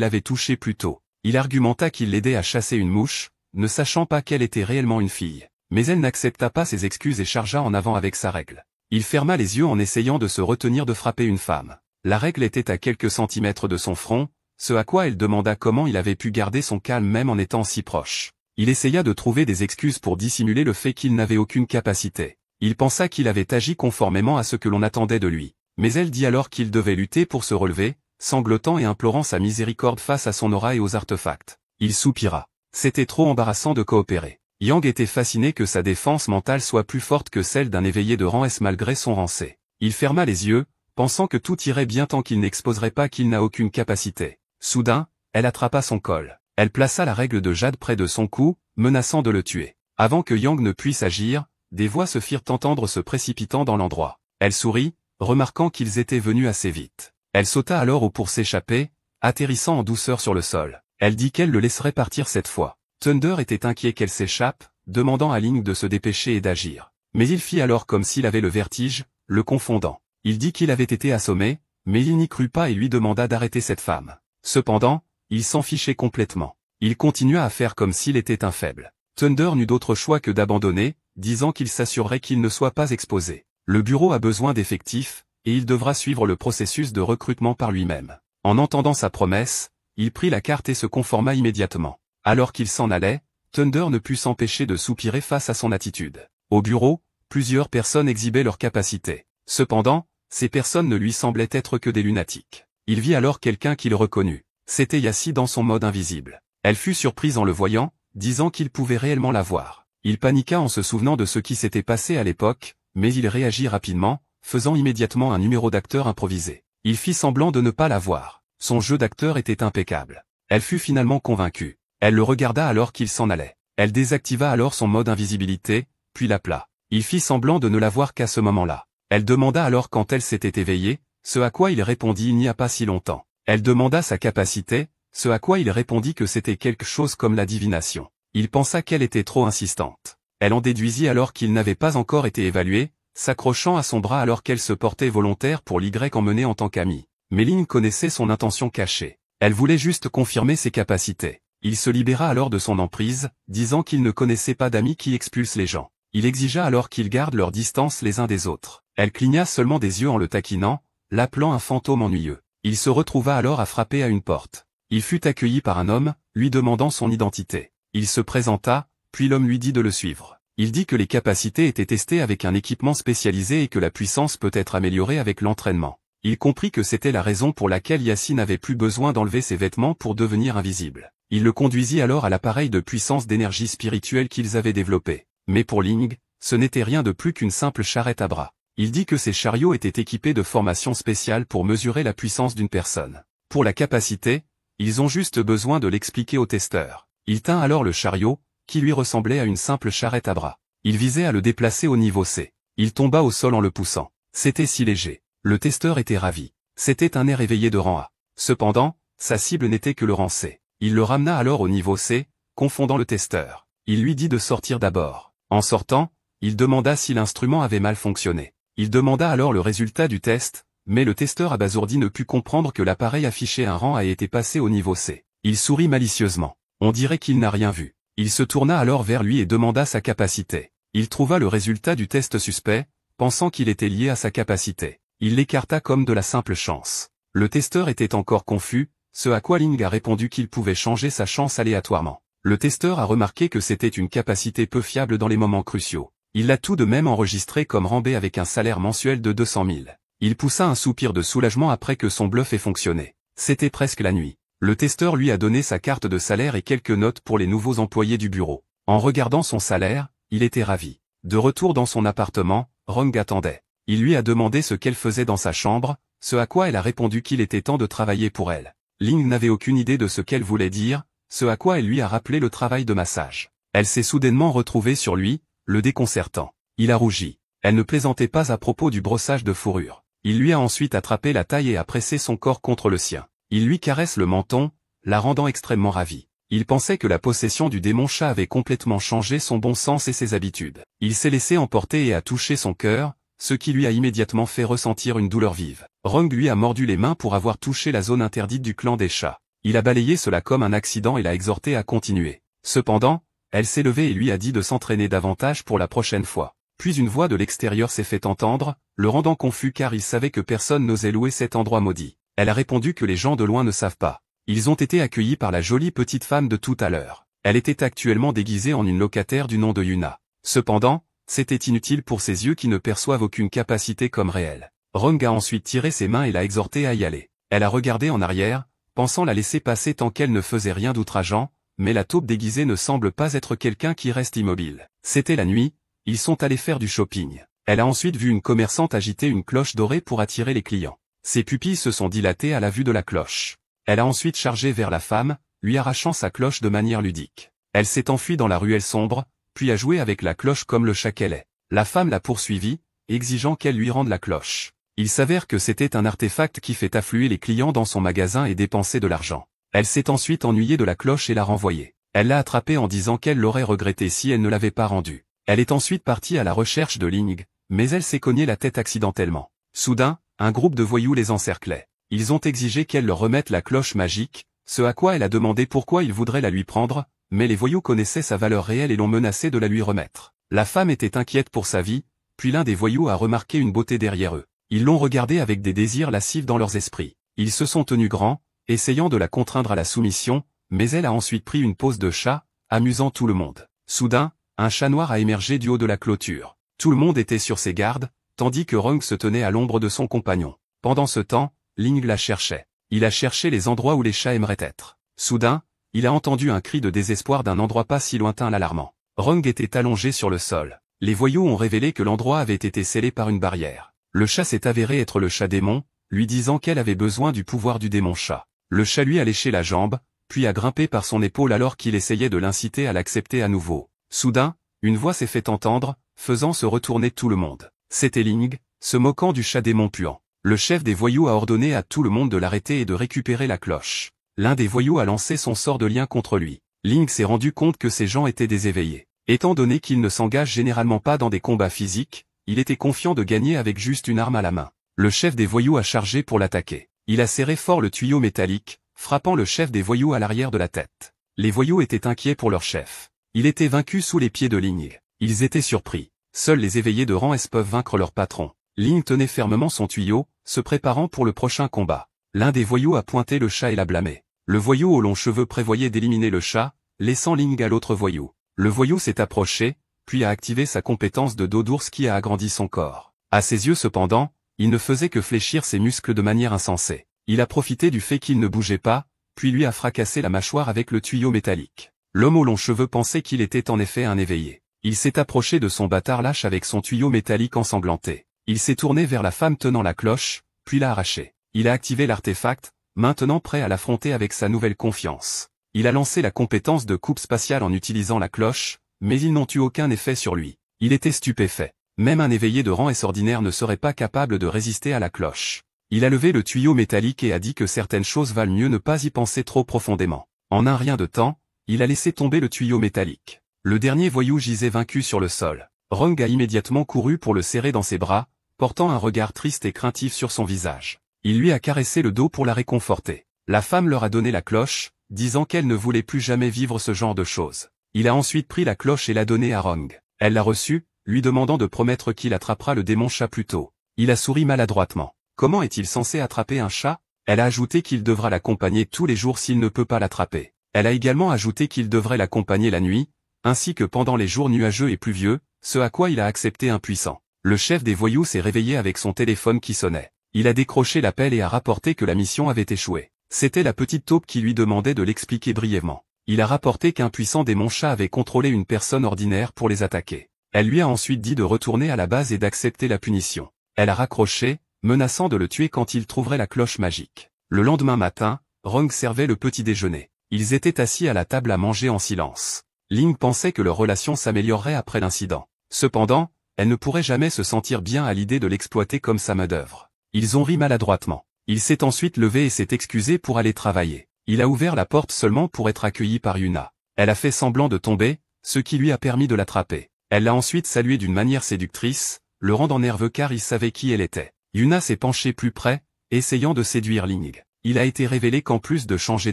l'avait touché plus tôt. Il argumenta qu'il l'aidait à chasser une mouche, ne sachant pas qu'elle était réellement une fille. Mais elle n'accepta pas ses excuses et chargea en avant avec sa règle. Il ferma les yeux en essayant de se retenir de frapper une femme. La règle était à quelques centimètres de son front, ce à quoi elle demanda comment il avait pu garder son calme même en étant si proche. Il essaya de trouver des excuses pour dissimuler le fait qu'il n'avait aucune capacité. Il pensa qu'il avait agi conformément à ce que l'on attendait de lui. Mais elle dit alors qu'il devait lutter pour se relever, sanglotant et implorant sa miséricorde face à son aura et aux artefacts. Il soupira. C'était trop embarrassant de coopérer. Yang était fasciné que sa défense mentale soit plus forte que celle d'un éveillé de rang S malgré son rancé. Il ferma les yeux, pensant que tout irait bien tant qu'il n'exposerait pas qu'il n'a aucune capacité. Soudain, elle attrapa son col. Elle plaça la règle de jade près de son cou, menaçant de le tuer. Avant que Yang ne puisse agir, des voix se firent entendre se précipitant dans l'endroit. Elle sourit, remarquant qu'ils étaient venus assez vite. Elle sauta alors au pour s'échapper, atterrissant en douceur sur le sol. Elle dit qu'elle le laisserait partir cette fois. Thunder était inquiet qu'elle s'échappe, demandant à Ling de se dépêcher et d'agir. Mais il fit alors comme s'il avait le vertige, le confondant. Il dit qu'il avait été assommé, mais il n'y crut pas et lui demanda d'arrêter cette femme. Cependant, il s'en fichait complètement. Il continua à faire comme s'il était un faible. Thunder n'eut d'autre choix que d'abandonner, disant qu'il s'assurerait qu'il ne soit pas exposé. Le bureau a besoin d'effectifs, et il devra suivre le processus de recrutement par lui-même. En entendant sa promesse, il prit la carte et se conforma immédiatement. Alors qu'il s'en allait, Thunder ne put s'empêcher de soupirer face à son attitude. Au bureau, plusieurs personnes exhibaient leurs capacités. Cependant, ces personnes ne lui semblaient être que des lunatiques. Il vit alors quelqu'un qu'il reconnut. C'était Yassi dans son mode invisible. Elle fut surprise en le voyant, disant qu'il pouvait réellement la voir. Il paniqua en se souvenant de ce qui s'était passé à l'époque, mais il réagit rapidement, faisant immédiatement un numéro d'acteur improvisé. Il fit semblant de ne pas la voir. Son jeu d'acteur était impeccable. Elle fut finalement convaincue. Elle le regarda alors qu'il s'en allait. Elle désactiva alors son mode invisibilité, puis l'appela. Il fit semblant de ne la voir qu'à ce moment-là. Elle demanda alors quand elle s'était éveillée, ce à quoi il répondit il n'y a pas si longtemps. Elle demanda sa capacité, ce à quoi il répondit que c'était quelque chose comme la divination. Il pensa qu'elle était trop insistante. Elle en déduisit alors qu'il n'avait pas encore été évalué, s'accrochant à son bras alors qu'elle se portait volontaire pour l'Y emmener en tant qu'amie. Mais Ling connaissait son intention cachée. Elle voulait juste confirmer ses capacités. Il se libéra alors de son emprise, disant qu'il ne connaissait pas d'amis qui expulsent les gens. Il exigea alors qu'ils gardent leur distance les uns des autres. Elle cligna seulement des yeux en le taquinant, l'appelant un fantôme ennuyeux. Il se retrouva alors à frapper à une porte. Il fut accueilli par un homme, lui demandant son identité. Il se présenta, puis l'homme lui dit de le suivre. Il dit que les capacités étaient testées avec un équipement spécialisé et que la puissance peut être améliorée avec l'entraînement. Il comprit que c'était la raison pour laquelle Yassi n'avait plus besoin d'enlever ses vêtements pour devenir invisible. Il le conduisit alors à l'appareil de puissance d'énergie spirituelle qu'ils avaient développé. Mais pour Ling, ce n'était rien de plus qu'une simple charrette à bras. Il dit que ces chariots étaient équipés de formations spéciales pour mesurer la puissance d'une personne. Pour la capacité, ils ont juste besoin de l'expliquer au testeur. Il tint alors le chariot, qui lui ressemblait à une simple charrette à bras. Il visait à le déplacer au niveau C. Il tomba au sol en le poussant. C'était si léger. Le testeur était ravi. C'était un air éveillé de rang A. Cependant, sa cible n'était que le rang C. Il le ramena alors au niveau C, confondant le testeur. Il lui dit de sortir d'abord. En sortant, il demanda si l'instrument avait mal fonctionné. Il demanda alors le résultat du test, mais le testeur abasourdi ne put comprendre que l'appareil affichait un rang A et était passé au niveau C. Il sourit malicieusement. On dirait qu'il n'a rien vu. Il se tourna alors vers lui et demanda sa capacité. Il trouva le résultat du test suspect, pensant qu'il était lié à sa capacité. Il l'écarta comme de la simple chance. Le testeur était encore confus, ce à quoi Ling a répondu qu'il pouvait changer sa chance aléatoirement. Le testeur a remarqué que c'était une capacité peu fiable dans les moments cruciaux. Il l'a tout de même enregistré comme rambé avec un salaire mensuel de 200 000. Il poussa un soupir de soulagement après que son bluff ait fonctionné. C'était presque la nuit. Le testeur lui a donné sa carte de salaire et quelques notes pour les nouveaux employés du bureau. En regardant son salaire, il était ravi. De retour dans son appartement, Rong attendait. Il lui a demandé ce qu'elle faisait dans sa chambre, ce à quoi elle a répondu qu'il était temps de travailler pour elle. Ling n'avait aucune idée de ce qu'elle voulait dire, ce à quoi elle lui a rappelé le travail de massage. Elle s'est soudainement retrouvée sur lui, le déconcertant. Il a rougi. Elle ne plaisantait pas à propos du brossage de fourrure. Il lui a ensuite attrapé la taille et a pressé son corps contre le sien. Il lui caresse le menton, la rendant extrêmement ravie. Il pensait que la possession du démon chat avait complètement changé son bon sens et ses habitudes. Il s'est laissé emporter et a touché son cœur, ce qui lui a immédiatement fait ressentir une douleur vive. Rong lui a mordu les mains pour avoir touché la zone interdite du clan des chats. Il a balayé cela comme un accident et l'a exhorté à continuer. Cependant, elle s'est levée et lui a dit de s'entraîner davantage pour la prochaine fois. Puis une voix de l'extérieur s'est fait entendre, le rendant confus car il savait que personne n'osait louer cet endroit maudit. Elle a répondu que les gens de loin ne savent pas. Ils ont été accueillis par la jolie petite femme de tout à l'heure. Elle était actuellement déguisée en une locataire du nom de Yuna. Cependant, c'était inutile pour ses yeux qui ne perçoivent aucune capacité comme réelle. Rong a ensuite tiré ses mains et l'a exhortée à y aller. Elle a regardé en arrière, pensant la laisser passer tant qu'elle ne faisait rien d'outrageant, mais la taupe déguisée ne semble pas être quelqu'un qui reste immobile. C'était la nuit, ils sont allés faire du shopping. Elle a ensuite vu une commerçante agiter une cloche dorée pour attirer les clients. Ses pupilles se sont dilatées à la vue de la cloche. Elle a ensuite chargé vers la femme, lui arrachant sa cloche de manière ludique. Elle s'est enfuie dans la ruelle sombre, puis a joué avec la cloche comme le chat qu'elle est. La femme l'a poursuivie, exigeant qu'elle lui rende la cloche. Il s'avère que c'était un artefact qui fait affluer les clients dans son magasin et dépenser de l'argent. Elle s'est ensuite ennuyée de la cloche et l'a renvoyée. Elle l'a attrapée en disant qu'elle l'aurait regretté si elle ne l'avait pas rendue. Elle est ensuite partie à la recherche de Ling, mais elle s'est cognée la tête accidentellement. Soudain, un groupe de voyous les encerclait. Ils ont exigé qu'elle leur remette la cloche magique, ce à quoi elle a demandé pourquoi ils voudraient la lui prendre, mais les voyous connaissaient sa valeur réelle et l'ont menacé de la lui remettre. La femme était inquiète pour sa vie, puis l'un des voyous a remarqué une beauté derrière eux. Ils l'ont regardée avec des désirs lascifs dans leurs esprits. Ils se sont tenus grands, essayant de la contraindre à la soumission, mais elle a ensuite pris une pose de chat, amusant tout le monde. Soudain, un chat noir a émergé du haut de la clôture. Tout le monde était sur ses gardes, tandis que Rong se tenait à l'ombre de son compagnon. Pendant ce temps, Ling la cherchait. Il a cherché les endroits où les chats aimeraient être. Soudain, il a entendu un cri de désespoir d'un endroit pas si lointain l'alarmant. Rong était allongé sur le sol. Les voyous ont révélé que l'endroit avait été scellé par une barrière. Le chat s'est avéré être le chat démon, lui disant qu'elle avait besoin du pouvoir du démon chat. Le chat lui a léché la jambe, puis a grimpé par son épaule alors qu'il essayait de l'inciter à l'accepter à nouveau. Soudain, une voix s'est fait entendre, faisant se retourner tout le monde. C'était Ling, se moquant du chat démon puant. Le chef des voyous a ordonné à tout le monde de l'arrêter et de récupérer la cloche. L'un des voyous a lancé son sort de lien contre lui. Ling s'est rendu compte que ces gens étaient des éveillés. Étant donné qu'il ne s'engage généralement pas dans des combats physiques, il était confiant de gagner avec juste une arme à la main. Le chef des voyous a chargé pour l'attaquer. Il a serré fort le tuyau métallique, frappant le chef des voyous à l'arrière de la tête. Les voyous étaient inquiets pour leur chef. Il était vaincu sous les pieds de Ling. Ils étaient surpris. Seuls les éveillés de rang S peuvent vaincre leur patron. Ling tenait fermement son tuyau, se préparant pour le prochain combat. L'un des voyous a pointé le chat et l'a blâmé. Le voyou aux longs cheveux prévoyait d'éliminer le chat, laissant Ling à l'autre voyou. Le voyou s'est approché, puis a activé sa compétence de dos d'ours qui a agrandi son corps. À ses yeux cependant, il ne faisait que fléchir ses muscles de manière insensée. Il a profité du fait qu'il ne bougeait pas, puis lui a fracassé la mâchoire avec le tuyau métallique. L'homme aux longs cheveux pensait qu'il était en effet un éveillé. Il s'est approché de son bâtard lâche avec son tuyau métallique ensanglanté. Il s'est tourné vers la femme tenant la cloche, puis l'a arrachée. Il a activé l'artefact, maintenant prêt à l'affronter avec sa nouvelle confiance. Il a lancé la compétence de coupe spatiale en utilisant la cloche, mais ils n'ont eu aucun effet sur lui. Il était stupéfait. Même un éveillé de rang S ordinaire ne serait pas capable de résister à la cloche. Il a levé le tuyau métallique et a dit que certaines choses valent mieux ne pas y penser trop profondément. En un rien de temps, il a laissé tomber le tuyau métallique. Le dernier voyou gisait vaincu sur le sol. Rong a immédiatement couru pour le serrer dans ses bras, portant un regard triste et craintif sur son visage. Il lui a caressé le dos pour la réconforter. La femme leur a donné la cloche, disant qu'elle ne voulait plus jamais vivre ce genre de choses. Il a ensuite pris la cloche et l'a donnée à Rong. Elle l'a reçue, lui demandant de promettre qu'il attrapera le démon chat plus tôt. Il a souri maladroitement. Comment est-il censé attraper un chat? Elle a ajouté qu'il devra l'accompagner tous les jours s'il ne peut pas l'attraper. Elle a également ajouté qu'il devrait l'accompagner la nuit, ainsi que pendant les jours nuageux et pluvieux, ce à quoi il a accepté impuissant. Le chef des voyous s'est réveillé avec son téléphone qui sonnait. Il a décroché l'appel et a rapporté que la mission avait échoué. C'était la petite taupe qui lui demandait de l'expliquer brièvement. Il a rapporté qu'un puissant démon chat avait contrôlé une personne ordinaire pour les attaquer. Elle lui a ensuite dit de retourner à la base et d'accepter la punition. Elle a raccroché, menaçant de le tuer quand il trouverait la cloche magique. Le lendemain matin, Rong servait le petit déjeuner. Ils étaient assis à la table à manger en silence. Ling pensait que leur relation s'améliorerait après l'incident. Cependant, elle ne pourrait jamais se sentir bien à l'idée de l'exploiter comme sa main-d'œuvre. Ils ont ri maladroitement. Il s'est ensuite levé et s'est excusé pour aller travailler. Il a ouvert la porte seulement pour être accueilli par Yuna. Elle a fait semblant de tomber, ce qui lui a permis de l'attraper. Elle l'a ensuite salué d'une manière séductrice, le rendant nerveux car il savait qui elle était. Yuna s'est penchée plus près, essayant de séduire Ling. Il a été révélé qu'en plus de changer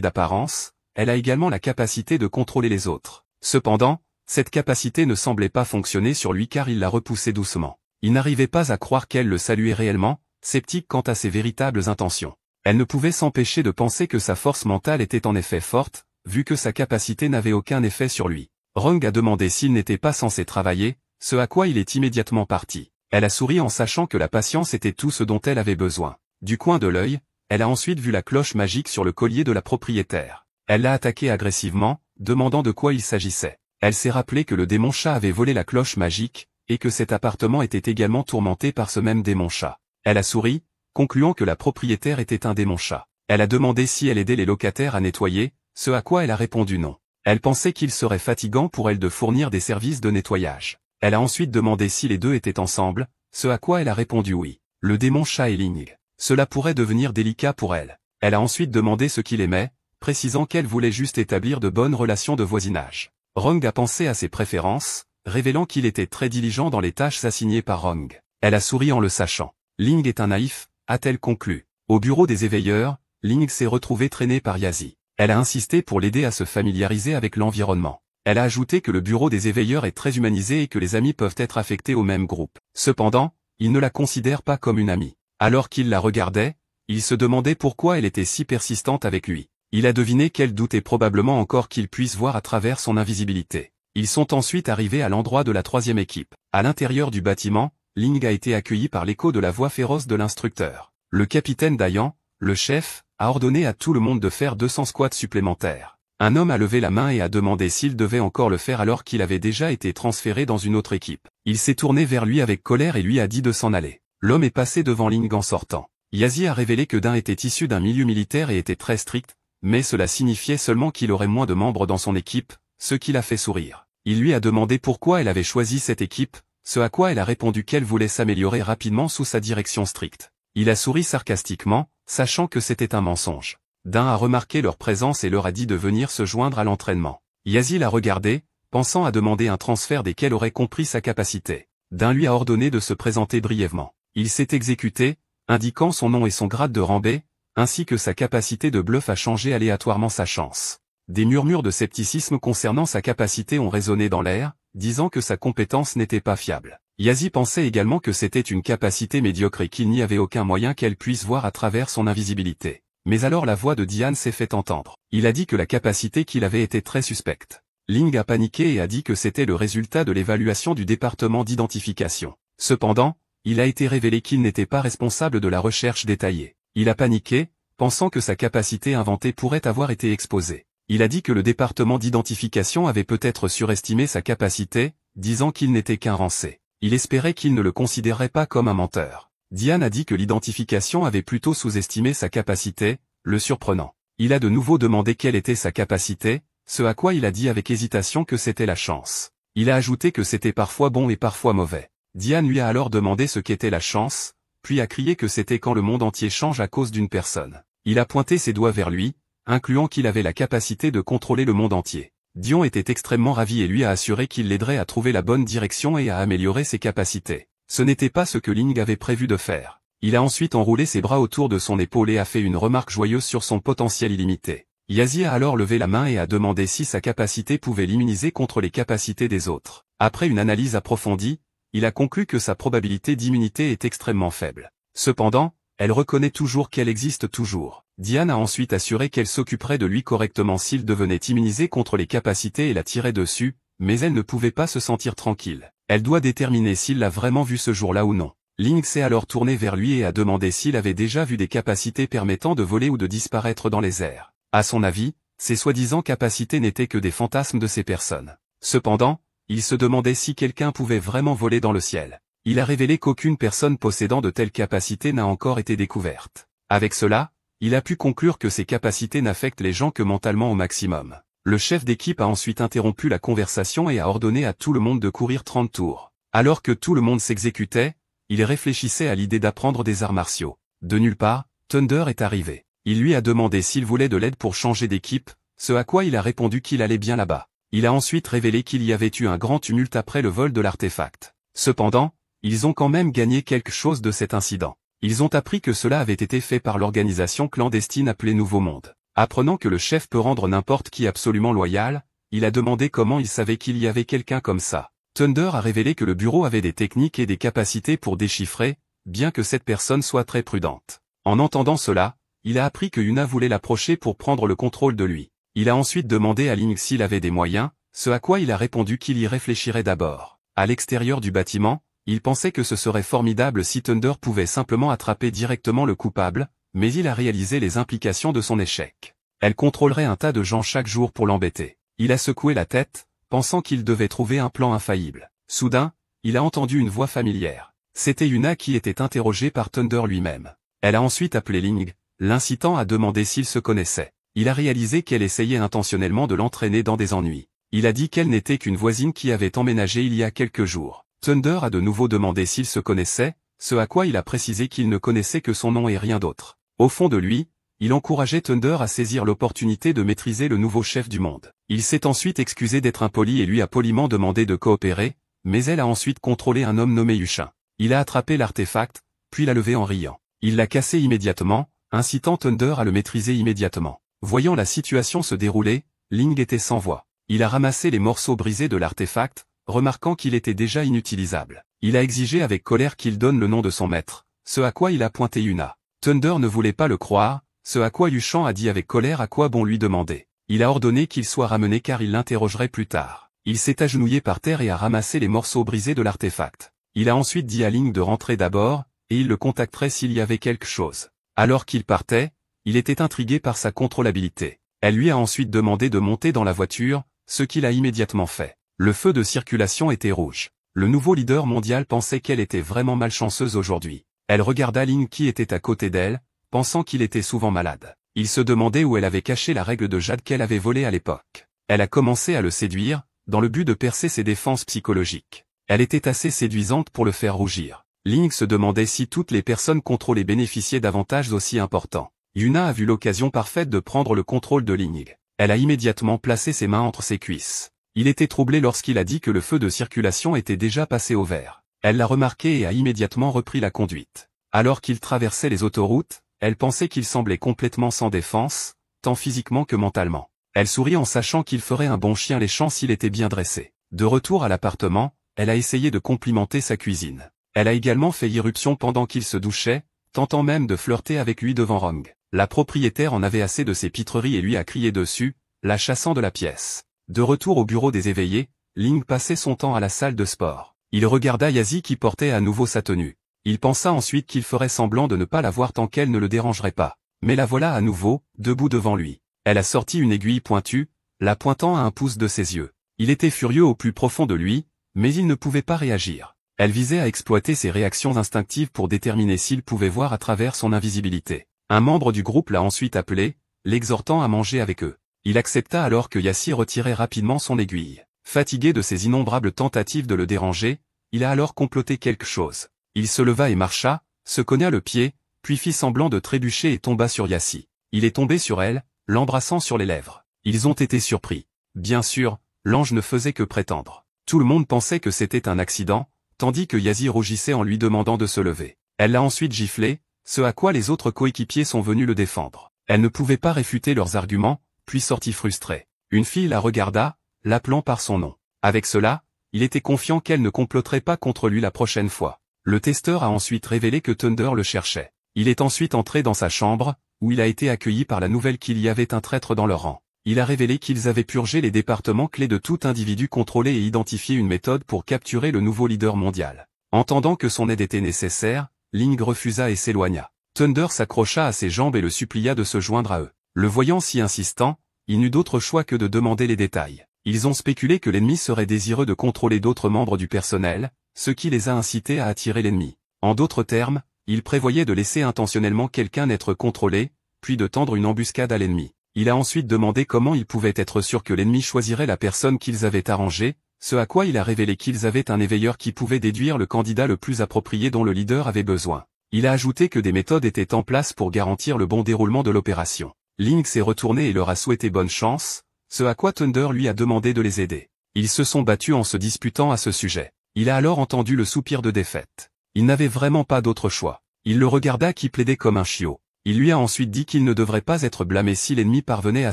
d'apparence, elle a également la capacité de contrôler les autres. Cependant, cette capacité ne semblait pas fonctionner sur lui car il la repoussait doucement. Il n'arrivait pas à croire qu'elle le saluait réellement, sceptique quant à ses véritables intentions. Elle ne pouvait s'empêcher de penser que sa force mentale était en effet forte, vu que sa capacité n'avait aucun effet sur lui. Rong a demandé s'il n'était pas censé travailler, ce à quoi il est immédiatement parti. Elle a souri en sachant que la patience était tout ce dont elle avait besoin. Du coin de l'œil, elle a ensuite vu la cloche magique sur le collier de la propriétaire. Elle l'a attaqué agressivement, demandant de quoi il s'agissait. Elle s'est rappelé que le démon chat avait volé la cloche magique, et que cet appartement était également tourmenté par ce même démon chat. Elle a souri, concluant que la propriétaire était un démon chat. Elle a demandé si elle aidait les locataires à nettoyer, ce à quoi elle a répondu non. Elle pensait qu'il serait fatigant pour elle de fournir des services de nettoyage. Elle a ensuite demandé si les deux étaient ensemble, ce à quoi elle a répondu oui. Le démon chat et Ling. Cela pourrait devenir délicat pour elle. Elle a ensuite demandé ce qu'il aimait, précisant qu'elle voulait juste établir de bonnes relations de voisinage. Rong a pensé à ses préférences, révélant qu'il était très diligent dans les tâches assignées par Rong. Elle a souri en le sachant. Ling est un naïf, a-t-elle conclu. Au bureau des éveilleurs, Ling s'est retrouvée traînée par Yazi. Elle a insisté pour l'aider à se familiariser avec l'environnement. Elle a ajouté que le bureau des éveilleurs est très humanisé et que les amis peuvent être affectés au même groupe. Cependant, il ne la considère pas comme une amie. Alors qu'il la regardait, il se demandait pourquoi elle était si persistante avec lui. Il a deviné qu'elle doutait probablement encore qu'il puisse voir à travers son invisibilité. Ils sont ensuite arrivés à l'endroit de la troisième équipe. À l'intérieur du bâtiment, Ling a été accueilli par l'écho de la voix féroce de l'instructeur. Le capitaine Dayan, le chef, a ordonné à tout le monde de faire 200 squats supplémentaires. Un homme a levé la main et a demandé s'il devait encore le faire alors qu'il avait déjà été transféré dans une autre équipe. Il s'est tourné vers lui avec colère et lui a dit de s'en aller. L'homme est passé devant Ling en sortant. Yazi a révélé que Dain était issu d'un milieu militaire et était très strict, mais cela signifiait seulement qu'il aurait moins de membres dans son équipe, ce qui l'a fait sourire. Il lui a demandé pourquoi elle avait choisi cette équipe, ce à quoi elle a répondu qu'elle voulait s'améliorer rapidement sous sa direction stricte. Il a souri sarcastiquement, sachant que c'était un mensonge. Dain a remarqué leur présence et leur a dit de venir se joindre à l'entraînement. Yazi l'a regardé, pensant à demander un transfert desquels aurait compris sa capacité. D'un lui a ordonné de se présenter brièvement. Il s'est exécuté, indiquant son nom et son grade de rang B, ainsi que sa capacité de bluff à changer aléatoirement sa chance. Des murmures de scepticisme concernant sa capacité ont résonné dans l'air, disant que sa compétence n'était pas fiable. Yazi pensait également que c'était une capacité médiocre et qu'il n'y avait aucun moyen qu'elle puisse voir à travers son invisibilité. Mais alors la voix de Diane s'est fait entendre. Il a dit que la capacité qu'il avait était très suspecte. Ling a paniqué et a dit que c'était le résultat de l'évaluation du département d'identification. Cependant, il a été révélé qu'il n'était pas responsable de la recherche détaillée. Il a paniqué, pensant que sa capacité inventée pourrait avoir été exposée. Il a dit que le département d'identification avait peut-être surestimé sa capacité, disant qu'il n'était qu'un rang C. Il espérait qu'il ne le considérerait pas comme un menteur. Diane a dit que l'identification avait plutôt sous-estimé sa capacité, le surprenant. Il a de nouveau demandé quelle était sa capacité, ce à quoi il a dit avec hésitation que c'était la chance. Il a ajouté que c'était parfois bon et parfois mauvais. Diane lui a alors demandé ce qu'était la chance, puis a crié que c'était quand le monde entier change à cause d'une personne. Il a pointé ses doigts vers lui, incluant qu'il avait la capacité de contrôler le monde entier. Dion était extrêmement ravi et lui a assuré qu'il l'aiderait à trouver la bonne direction et à améliorer ses capacités. Ce n'était pas ce que Ling avait prévu de faire. Il a ensuite enroulé ses bras autour de son épaule et a fait une remarque joyeuse sur son potentiel illimité. Yazi a alors levé la main et a demandé si sa capacité pouvait l'immuniser contre les capacités des autres. Après une analyse approfondie, il a conclu que sa probabilité d'immunité est extrêmement faible. Cependant, elle reconnaît toujours qu'elle existe toujours. Diane a ensuite assuré qu'elle s'occuperait de lui correctement s'il devenait immunisé contre les capacités et la tirait dessus, mais elle ne pouvait pas se sentir tranquille. Elle doit déterminer s'il l'a vraiment vu ce jour-là ou non. Ling s'est alors tourné vers lui et a demandé s'il avait déjà vu des capacités permettant de voler ou de disparaître dans les airs. À son avis, ces soi-disant capacités n'étaient que des fantasmes de ces personnes. Cependant, il se demandait si quelqu'un pouvait vraiment voler dans le ciel. Il a révélé qu'aucune personne possédant de telles capacités n'a encore été découverte. Avec cela, il a pu conclure que ces capacités n'affectent les gens que mentalement au maximum. Le chef d'équipe a ensuite interrompu la conversation et a ordonné à tout le monde de courir 30 tours. Alors que tout le monde s'exécutait, il réfléchissait à l'idée d'apprendre des arts martiaux. De nulle part, Thunder est arrivé. Il lui a demandé s'il voulait de l'aide pour changer d'équipe, ce à quoi il a répondu qu'il allait bien là-bas. Il a ensuite révélé qu'il y avait eu un grand tumulte après le vol de l'artefact. Cependant, ils ont quand même gagné quelque chose de cet incident. Ils ont appris que cela avait été fait par l'organisation clandestine appelée Nouveau Monde. Apprenant que le chef peut rendre n'importe qui absolument loyal, il a demandé comment il savait qu'il y avait quelqu'un comme ça. Thunder a révélé que le bureau avait des techniques et des capacités pour déchiffrer, bien que cette personne soit très prudente. En entendant cela, il a appris que Yuna voulait l'approcher pour prendre le contrôle de lui. Il a ensuite demandé à Ling s'il avait des moyens, ce à quoi il a répondu qu'il y réfléchirait d'abord. À l'extérieur du bâtiment, il pensait que ce serait formidable si Thunder pouvait simplement attraper directement le coupable, mais il a réalisé les implications de son échec. Elle contrôlerait un tas de gens chaque jour pour l'embêter. Il a secoué la tête, pensant qu'il devait trouver un plan infaillible. Soudain, il a entendu une voix familière. C'était Yuna qui était interrogée par Thunder lui-même. Elle a ensuite appelé Ling, l'incitant à demander s'ils se connaissaient. Il a réalisé qu'elle essayait intentionnellement de l'entraîner dans des ennuis. Il a dit qu'elle n'était qu'une voisine qui avait emménagé il y a quelques jours. Thunder a de nouveau demandé s'ils se connaissaient, ce à quoi il a précisé qu'il ne connaissait que son nom et rien d'autre. Au fond de lui, il encourageait Thunder à saisir l'opportunité de maîtriser le nouveau chef du monde. Il s'est ensuite excusé d'être impoli et lui a poliment demandé de coopérer, mais elle a ensuite contrôlé un homme nommé Yushin. Il a attrapé l'artefact, puis l'a levé en riant. Il l'a cassé immédiatement, incitant Thunder à le maîtriser immédiatement. Voyant la situation se dérouler, Ling était sans voix. Il a ramassé les morceaux brisés de l'artefact, remarquant qu'il était déjà inutilisable. Il a exigé avec colère qu'il donne le nom de son maître, ce à quoi il a pointé Yuna. Thunder ne voulait pas le croire, ce à quoi Yushan a dit avec colère à quoi bon lui demander. Il a ordonné qu'il soit ramené car il l'interrogerait plus tard. Il s'est agenouillé par terre et a ramassé les morceaux brisés de l'artefact. Il a ensuite dit à Ling de rentrer d'abord, et il le contacterait s'il y avait quelque chose. Alors qu'il partait, il était intrigué par sa contrôlabilité. Elle lui a ensuite demandé de monter dans la voiture, ce qu'il a immédiatement fait. Le feu de circulation était rouge. Le nouveau leader mondial pensait qu'elle était vraiment malchanceuse aujourd'hui. Elle regarda Ling qui était à côté d'elle, pensant qu'il était souvent malade. Il se demandait où elle avait caché la règle de jade qu'elle avait volée à l'époque. Elle a commencé à le séduire, dans le but de percer ses défenses psychologiques. Elle était assez séduisante pour le faire rougir. Ling se demandait si toutes les personnes contrôlées bénéficiaient d'avantages aussi importants. Yuna a vu l'occasion parfaite de prendre le contrôle de Ling. Elle a immédiatement placé ses mains entre ses cuisses. Il était troublé lorsqu'il a dit que le feu de circulation était déjà passé au vert. Elle l'a remarqué et a immédiatement repris la conduite. Alors qu'il traversait les autoroutes, elle pensait qu'il semblait complètement sans défense, tant physiquement que mentalement. Elle sourit en sachant qu'il ferait un bon chien léchant s'il était bien dressé. De retour à l'appartement, elle a essayé de complimenter sa cuisine. Elle a également fait irruption pendant qu'il se douchait, tentant même de flirter avec lui devant Rong. La propriétaire en avait assez de ses pitreries et lui a crié dessus, la chassant de la pièce. De retour au bureau des éveillés, Ling passait son temps à la salle de sport. Il regarda Yazi qui portait à nouveau sa tenue. Il pensa ensuite qu'il ferait semblant de ne pas la voir tant qu'elle ne le dérangerait pas. Mais la voilà à nouveau, debout devant lui. Elle a sorti une aiguille pointue, la pointant à un pouce de ses yeux. Il était furieux au plus profond de lui, mais il ne pouvait pas réagir. Elle visait à exploiter ses réactions instinctives pour déterminer s'il pouvait voir à travers son invisibilité. Un membre du groupe l'a ensuite appelé, l'exhortant à manger avec eux. Il accepta alors que Yassi retirait rapidement son aiguille. Fatigué de ses innombrables tentatives de le déranger, il a alors comploté quelque chose. Il se leva et marcha, se cogna le pied, puis fit semblant de trébucher et tomba sur Yassi. Il est tombé sur elle, l'embrassant sur les lèvres. Ils ont été surpris. Bien sûr, l'ange ne faisait que prétendre. Tout le monde pensait que c'était un accident, tandis que Yazi rougissait en lui demandant de se lever. Elle l'a ensuite giflé, ce à quoi les autres coéquipiers sont venus le défendre. Elle ne pouvait pas réfuter leurs arguments, puis sortit frustrée. Une fille la regarda, l'appelant par son nom. Avec cela, il était confiant qu'elle ne comploterait pas contre lui la prochaine fois. Le testeur a ensuite révélé que Thunder le cherchait. Il est ensuite entré dans sa chambre, où il a été accueilli par la nouvelle qu'il y avait un traître dans leur rang. Il a révélé qu'ils avaient purgé les départements clés de tout individu contrôlé et identifié une méthode pour capturer le nouveau leader mondial. Entendant que son aide était nécessaire, Ling refusa et s'éloigna. Thunder s'accrocha à ses jambes et le supplia de se joindre à eux. Le voyant si insistant, il n'eut d'autre choix que de demander les détails. Ils ont spéculé que l'ennemi serait désireux de contrôler d'autres membres du personnel, ce qui les a incités à attirer l'ennemi. En d'autres termes, ils prévoyaient de laisser intentionnellement quelqu'un être contrôlé, puis de tendre une embuscade à l'ennemi. Il a ensuite demandé comment ils pouvaient être sûrs que l'ennemi choisirait la personne qu'ils avaient arrangée, ce à quoi il a révélé qu'ils avaient un éveilleur qui pouvait déduire le candidat le plus approprié dont le leader avait besoin. Il a ajouté que des méthodes étaient en place pour garantir le bon déroulement de l'opération. Ling s'est retourné et leur a souhaité bonne chance, ce à quoi Thunder lui a demandé de les aider. Ils se sont battus en se disputant à ce sujet. Il a alors entendu le soupir de défaite. Il n'avait vraiment pas d'autre choix. Il le regarda qui plaidait comme un chiot. Il lui a ensuite dit qu'il ne devrait pas être blâmé si l'ennemi parvenait à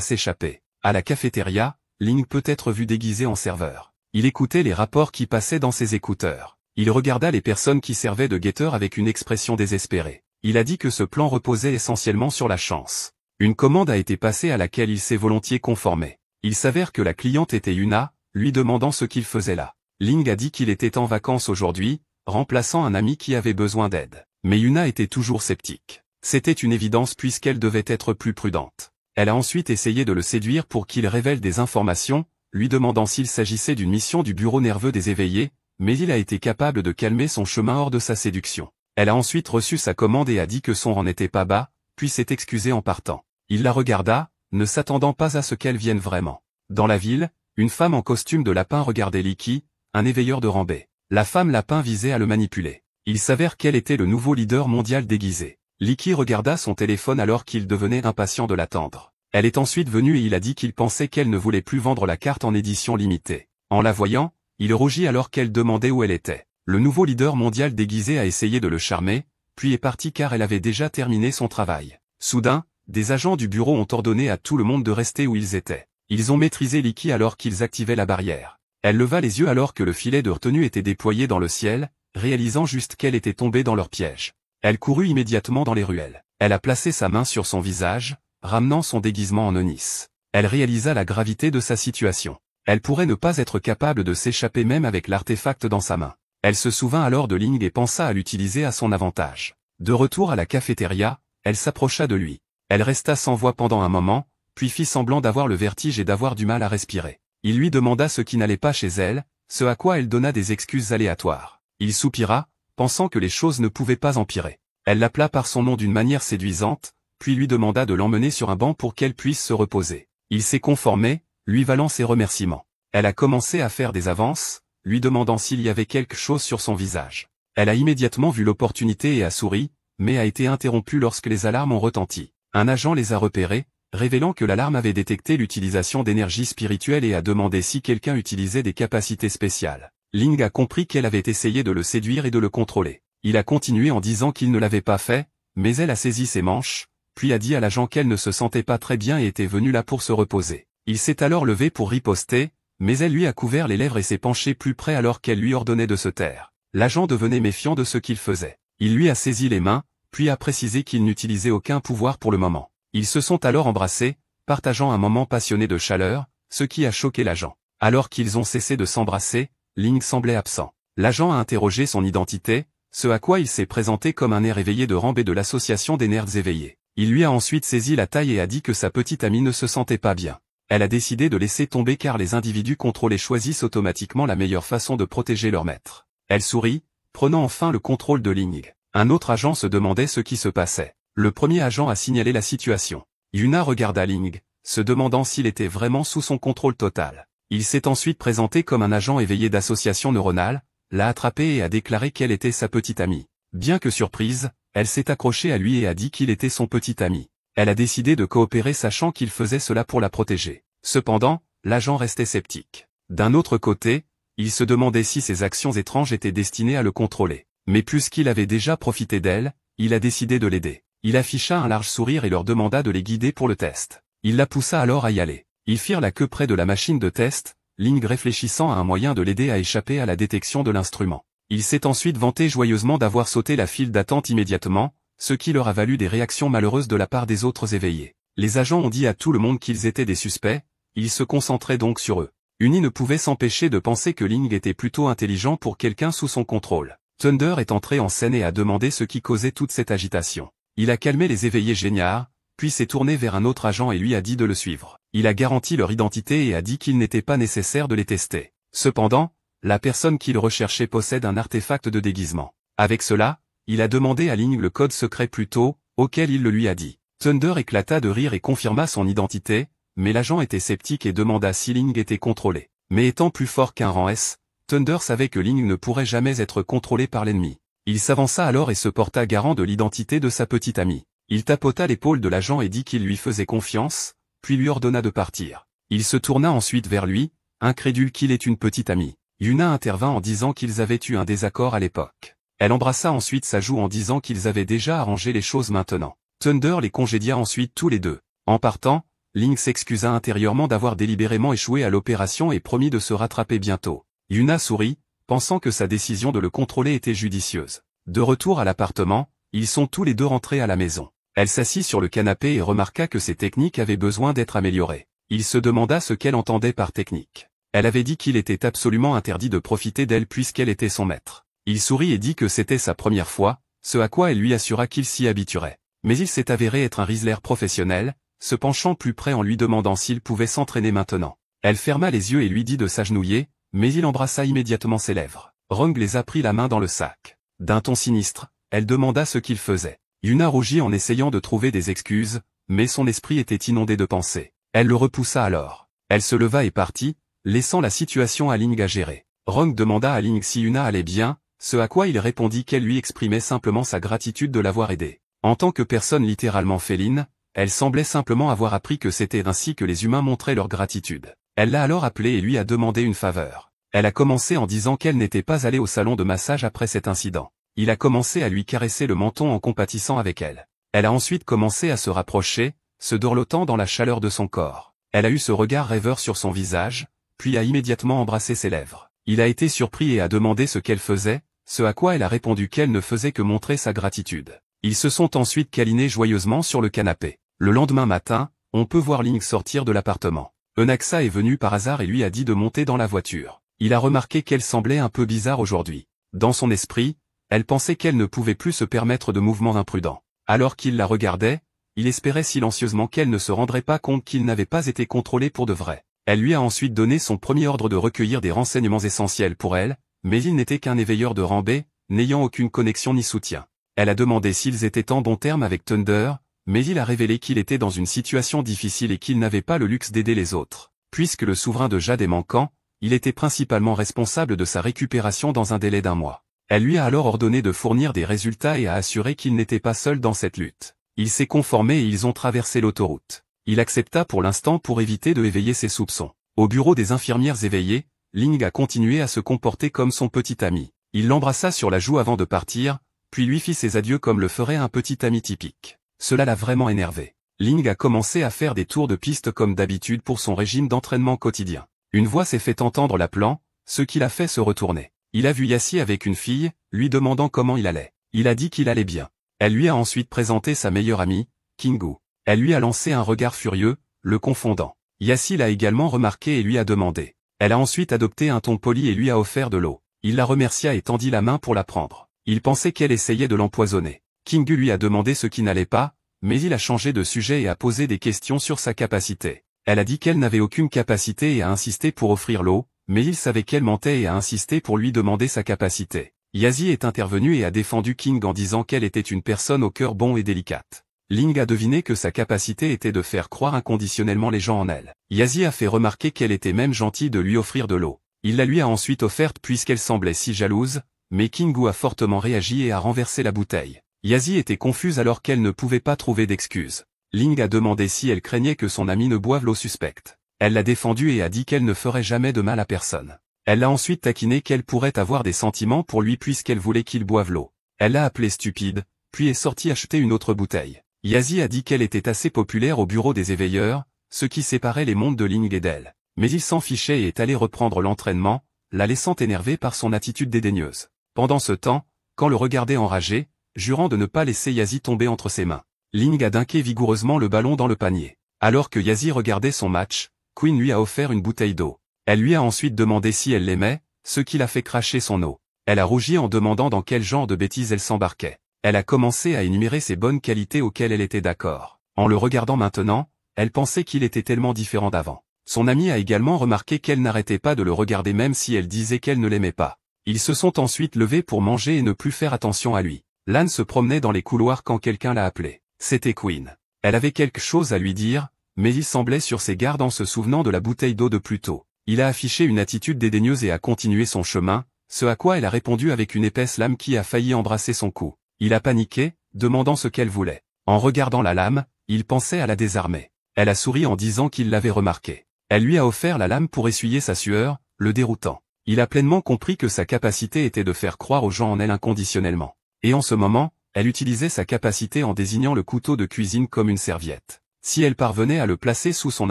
s'échapper. À la cafétéria, Ling peut être vu déguisé en serveur. Il écoutait les rapports qui passaient dans ses écouteurs. Il regarda les personnes qui servaient de guetteurs avec une expression désespérée. Il a dit que ce plan reposait essentiellement sur la chance. Une commande a été passée à laquelle il s'est volontiers conformé. Il s'avère que la cliente était Yuna, lui demandant ce qu'il faisait là. Ling a dit qu'il était en vacances aujourd'hui, remplaçant un ami qui avait besoin d'aide. Mais Yuna était toujours sceptique. C'était une évidence puisqu'elle devait être plus prudente. Elle a ensuite essayé de le séduire pour qu'il révèle des informations, lui demandant s'il s'agissait d'une mission du bureau nerveux des éveillés, mais il a été capable de calmer son chemin hors de sa séduction. Elle a ensuite reçu sa commande et a dit que son rang n'était pas bas, puis s'est excusée en partant. Il la regarda, ne s'attendant pas à ce qu'elle vienne vraiment. Dans la ville, une femme en costume de lapin regardait Licky, un éveilleur de rang B. La femme lapin visait à le manipuler. Il s'avère qu'elle était le nouveau leader mondial déguisé. Licky regarda son téléphone alors qu'il devenait impatient de l'attendre. Elle est ensuite venue et il a dit qu'il pensait qu'elle ne voulait plus vendre la carte en édition limitée. En la voyant, il rougit alors qu'elle demandait où elle était. Le nouveau leader mondial déguisé a essayé de le charmer, puis est parti car elle avait déjà terminé son travail. Soudain, des agents du bureau ont ordonné à tout le monde de rester où ils étaient. Ils ont maîtrisé Licky alors qu'ils activaient la barrière. Elle leva les yeux alors que le filet de retenue était déployé dans le ciel, réalisant juste qu'elle était tombée dans leur piège. Elle courut immédiatement dans les ruelles. Elle a placé sa main sur son visage, ramenant son déguisement en Onis. Elle réalisa la gravité de sa situation. Elle pourrait ne pas être capable de s'échapper même avec l'artefact dans sa main. Elle se souvint alors de Ling et pensa à l'utiliser à son avantage. De retour à la cafétéria, elle s'approcha de lui. Elle resta sans voix pendant un moment, puis fit semblant d'avoir le vertige et d'avoir du mal à respirer. Il lui demanda ce qui n'allait pas chez elle, ce à quoi elle donna des excuses aléatoires. Il soupira, pensant que les choses ne pouvaient pas empirer. Elle l'appela par son nom d'une manière séduisante, puis lui demanda de l'emmener sur un banc pour qu'elle puisse se reposer. Il s'est conformé, lui valant ses remerciements. Elle a commencé à faire des avances, lui demandant s'il y avait quelque chose sur son visage. Elle a immédiatement vu l'opportunité et a souri, mais a été interrompue lorsque les alarmes ont retenti. Un agent les a repérés, révélant que l'alarme avait détecté l'utilisation d'énergie spirituelle et a demandé si quelqu'un utilisait des capacités spéciales. Ling a compris qu'elle avait essayé de le séduire et de le contrôler. Il a continué en disant qu'il ne l'avait pas fait, mais elle a saisi ses manches, puis a dit à l'agent qu'elle ne se sentait pas très bien et était venue là pour se reposer. Il s'est alors levé pour riposter, mais elle lui a couvert les lèvres et s'est penché plus près alors qu'elle lui ordonnait de se taire. L'agent devenait méfiant de ce qu'il faisait. Il lui a saisi les mains, puis a précisé qu'il n'utilisait aucun pouvoir pour le moment. Ils se sont alors embrassés, partageant un moment passionné de chaleur, ce qui a choqué l'agent. Alors qu'ils ont cessé de s'embrasser, Ling semblait absent. L'agent a interrogé son identité, ce à quoi il s'est présenté comme un air éveillé de Rambé de l'association des nerds éveillés. Il lui a ensuite saisi la taille et a dit que sa petite amie ne se sentait pas bien. Elle a décidé de laisser tomber car les individus contrôlés choisissent automatiquement la meilleure façon de protéger leur maître. Elle sourit, prenant enfin le contrôle de Ling. Un autre agent se demandait ce qui se passait. Le premier agent a signalé la situation. Yuna regarda Ling, se demandant s'il était vraiment sous son contrôle total. Il s'est ensuite présenté comme un agent éveillé d'association neuronale, l'a attrapé et a déclaré qu'elle était sa petite amie. Bien que surprise, elle s'est accrochée à lui et a dit qu'il était son petit ami. Elle a décidé de coopérer sachant qu'il faisait cela pour la protéger. Cependant, l'agent restait sceptique. D'un autre côté, il se demandait si ses actions étranges étaient destinées à le contrôler. Mais puisqu'il avait déjà profité d'elle, il a décidé de l'aider. Il afficha un large sourire et leur demanda de les guider pour le test. Il la poussa alors à y aller. Ils firent la queue près de la machine de test, Ling réfléchissant à un moyen de l'aider à échapper à la détection de l'instrument. Il s'est ensuite vanté joyeusement d'avoir sauté la file d'attente immédiatement, ce qui leur a valu des réactions malheureuses de la part des autres éveillés. Les agents ont dit à tout le monde qu'ils étaient des suspects, ils se concentraient donc sur eux. Uni ne pouvait s'empêcher de penser que Ling était plutôt intelligent pour quelqu'un sous son contrôle. Thunder est entré en scène et a demandé ce qui causait toute cette agitation. Il a calmé les éveillés géniards, puis s'est tourné vers un autre agent et lui a dit de le suivre. Il a garanti leur identité et a dit qu'il n'était pas nécessaire de les tester. Cependant, la personne qu'il recherchait possède un artefact de déguisement. Avec cela, il a demandé à Ling le code secret plus tôt, auquel il le lui a dit. Thunder éclata de rire et confirma son identité, mais l'agent était sceptique et demanda si Ling était contrôlé. Mais étant plus fort qu'un rang S, Thunder savait que Ling ne pourrait jamais être contrôlé par l'ennemi. Il s'avança alors et se porta garant de l'identité de sa petite amie. Il tapota l'épaule de l'agent et dit qu'il lui faisait confiance, puis lui ordonna de partir. Il se tourna ensuite vers lui, incrédule qu'il ait une petite amie. Yuna intervint en disant qu'ils avaient eu un désaccord à l'époque. Elle embrassa ensuite sa joue en disant qu'ils avaient déjà arrangé les choses maintenant. Thunder les congédia ensuite tous les deux. En partant, Ling s'excusa intérieurement d'avoir délibérément échoué à l'opération et promit de se rattraper bientôt. Yuna sourit, pensant que sa décision de le contrôler était judicieuse. De retour à l'appartement, ils sont tous les deux rentrés à la maison. Elle s'assit sur le canapé et remarqua que ses techniques avaient besoin d'être améliorées. Il se demanda ce qu'elle entendait par technique. Elle avait dit qu'il était absolument interdit de profiter d'elle puisqu'elle était son maître. Il sourit et dit que c'était sa première fois, ce à quoi elle lui assura qu'il s'y habituerait. Mais il s'est avéré être un Rizzler professionnel, se penchant plus près en lui demandant s'il pouvait s'entraîner maintenant. Elle ferma les yeux et lui dit de s'agenouiller, mais il embrassa immédiatement ses lèvres. Rong les a pris la main dans le sac. D'un ton sinistre, elle demanda ce qu'il faisait. Yuna rougit en essayant de trouver des excuses, mais son esprit était inondé de pensées. Elle le repoussa alors. Elle se leva et partit, laissant la situation à Ling à gérer. Rong demanda à Ling si Yuna allait bien, ce à quoi il répondit qu'elle lui exprimait simplement sa gratitude de l'avoir aidé. En tant que personne littéralement féline, elle semblait simplement avoir appris que c'était ainsi que les humains montraient leur gratitude. Elle l'a alors appelé et lui a demandé une faveur. Elle a commencé en disant qu'elle n'était pas allée au salon de massage après cet incident. Il a commencé à lui caresser le menton en compatissant avec elle. Elle a ensuite commencé à se rapprocher, se dorlotant dans la chaleur de son corps. Elle a eu ce regard rêveur sur son visage, puis a immédiatement embrassé ses lèvres. Il a été surpris et a demandé ce qu'elle faisait, ce à quoi elle a répondu qu'elle ne faisait que montrer sa gratitude. Ils se sont ensuite câlinés joyeusement sur le canapé. Le lendemain matin, on peut voir Ling sortir de l'appartement. Eunaksa est venu par hasard et lui a dit de monter dans la voiture. Il a remarqué qu'elle semblait un peu bizarre aujourd'hui. Dans son esprit, elle pensait qu'elle ne pouvait plus se permettre de mouvements imprudents. Alors qu'il la regardait, il espérait silencieusement qu'elle ne se rendrait pas compte qu'il n'avait pas été contrôlé pour de vrai. Elle lui a ensuite donné son premier ordre de recueillir des renseignements essentiels pour elle, mais il n'était qu'un éveilleur de rang B, n'ayant aucune connexion ni soutien. Elle a demandé s'ils étaient en bons termes avec Thunder, mais il a révélé qu'il était dans une situation difficile et qu'il n'avait pas le luxe d'aider les autres. Puisque le souverain de Jade est manquant, il était principalement responsable de sa récupération dans un délai d'1 mois. Elle lui a alors ordonné de fournir des résultats et a assuré qu'il n'était pas seul dans cette lutte. Il s'est conformé et ils ont traversé l'autoroute. Il accepta pour l'instant pour éviter de éveiller ses soupçons. Au bureau des infirmières éveillées, Ling a continué à se comporter comme son petit ami. Il l'embrassa sur la joue avant de partir, puis lui fit ses adieux comme le ferait un petit ami typique. Cela l'a vraiment énervé. Ling a commencé à faire des tours de piste comme d'habitude pour son régime d'entraînement quotidien. Une voix s'est fait entendre l'appelant, ce qui l'a fait se retourner. Il a vu Yassi avec une fille, lui demandant comment il allait. Il a dit qu'il allait bien. Elle lui a ensuite présenté sa meilleure amie, Kingu. Elle lui a lancé un regard furieux, le confondant. Yassi l'a également remarqué et lui a demandé. Elle a ensuite adopté un ton poli et lui a offert de l'eau. Il la remercia et tendit la main pour la prendre. Il pensait qu'elle essayait de l'empoisonner. Kingu lui a demandé ce qui n'allait pas, mais il a changé de sujet et a posé des questions sur sa capacité. Elle a dit qu'elle n'avait aucune capacité et a insisté pour offrir l'eau, mais il savait qu'elle mentait et a insisté pour lui demander sa capacité. Yassi est intervenu et a défendu King en disant qu'elle était une personne au cœur bon et délicate. Ling a deviné que sa capacité était de faire croire inconditionnellement les gens en elle. Yassi a fait remarquer qu'elle était même gentille de lui offrir de l'eau. Il la lui a ensuite offerte puisqu'elle semblait si jalouse, mais Kingu a fortement réagi et a renversé la bouteille. Yassi était confuse alors qu'elle ne pouvait pas trouver d'excuses. Ling a demandé si elle craignait que son amie ne boive l'eau suspecte. Elle l'a défendue et a dit qu'elle ne ferait jamais de mal à personne. Elle l'a ensuite taquiné qu'elle pourrait avoir des sentiments pour lui puisqu'elle voulait qu'il boive l'eau. Elle l'a appelé stupide, puis est sortie acheter une autre bouteille. Yassi a dit qu'elle était assez populaire au bureau des éveilleurs, ce qui séparait les mondes de Ling et d'elle. Mais il s'en fichait et est allé reprendre l'entraînement, la laissant énervée par son attitude dédaigneuse. Pendant ce temps, quand le regardait enragé, jurant de ne pas laisser Yassi tomber entre ses mains, Ling a dunké vigoureusement le ballon dans le panier. Alors que Yassi regardait son match, Queen lui a offert une bouteille d'eau. Elle lui a ensuite demandé si elle l'aimait, ce qui l'a fait cracher son eau. Elle a rougi en demandant dans quel genre de bêtises elle s'embarquait. Elle a commencé à énumérer ses bonnes qualités auxquelles elle était d'accord. En le regardant maintenant, elle pensait qu'il était tellement différent d'avant. Son amie a également remarqué qu'elle n'arrêtait pas de le regarder même si elle disait qu'elle ne l'aimait pas. Ils se sont ensuite levés pour manger et ne plus faire attention à lui. Lan se promenait dans les couloirs quand quelqu'un l'a appelé. C'était Queen. Elle avait quelque chose à lui dire, mais il semblait sur ses gardes en se souvenant de la bouteille d'eau de plus tôt. Il a affiché une attitude dédaigneuse et a continué son chemin, ce à quoi elle a répondu avec une épaisse lame qui a failli embrasser son cou. Il a paniqué, demandant ce qu'elle voulait. En regardant la lame, il pensait à la désarmer. Elle a souri en disant qu'il l'avait remarqué. Elle lui a offert la lame pour essuyer sa sueur, le déroutant. Il a pleinement compris que sa capacité était de faire croire aux gens en elle inconditionnellement. Et en ce moment, elle utilisait sa capacité en désignant le couteau de cuisine comme une serviette. Si elle parvenait à le placer sous son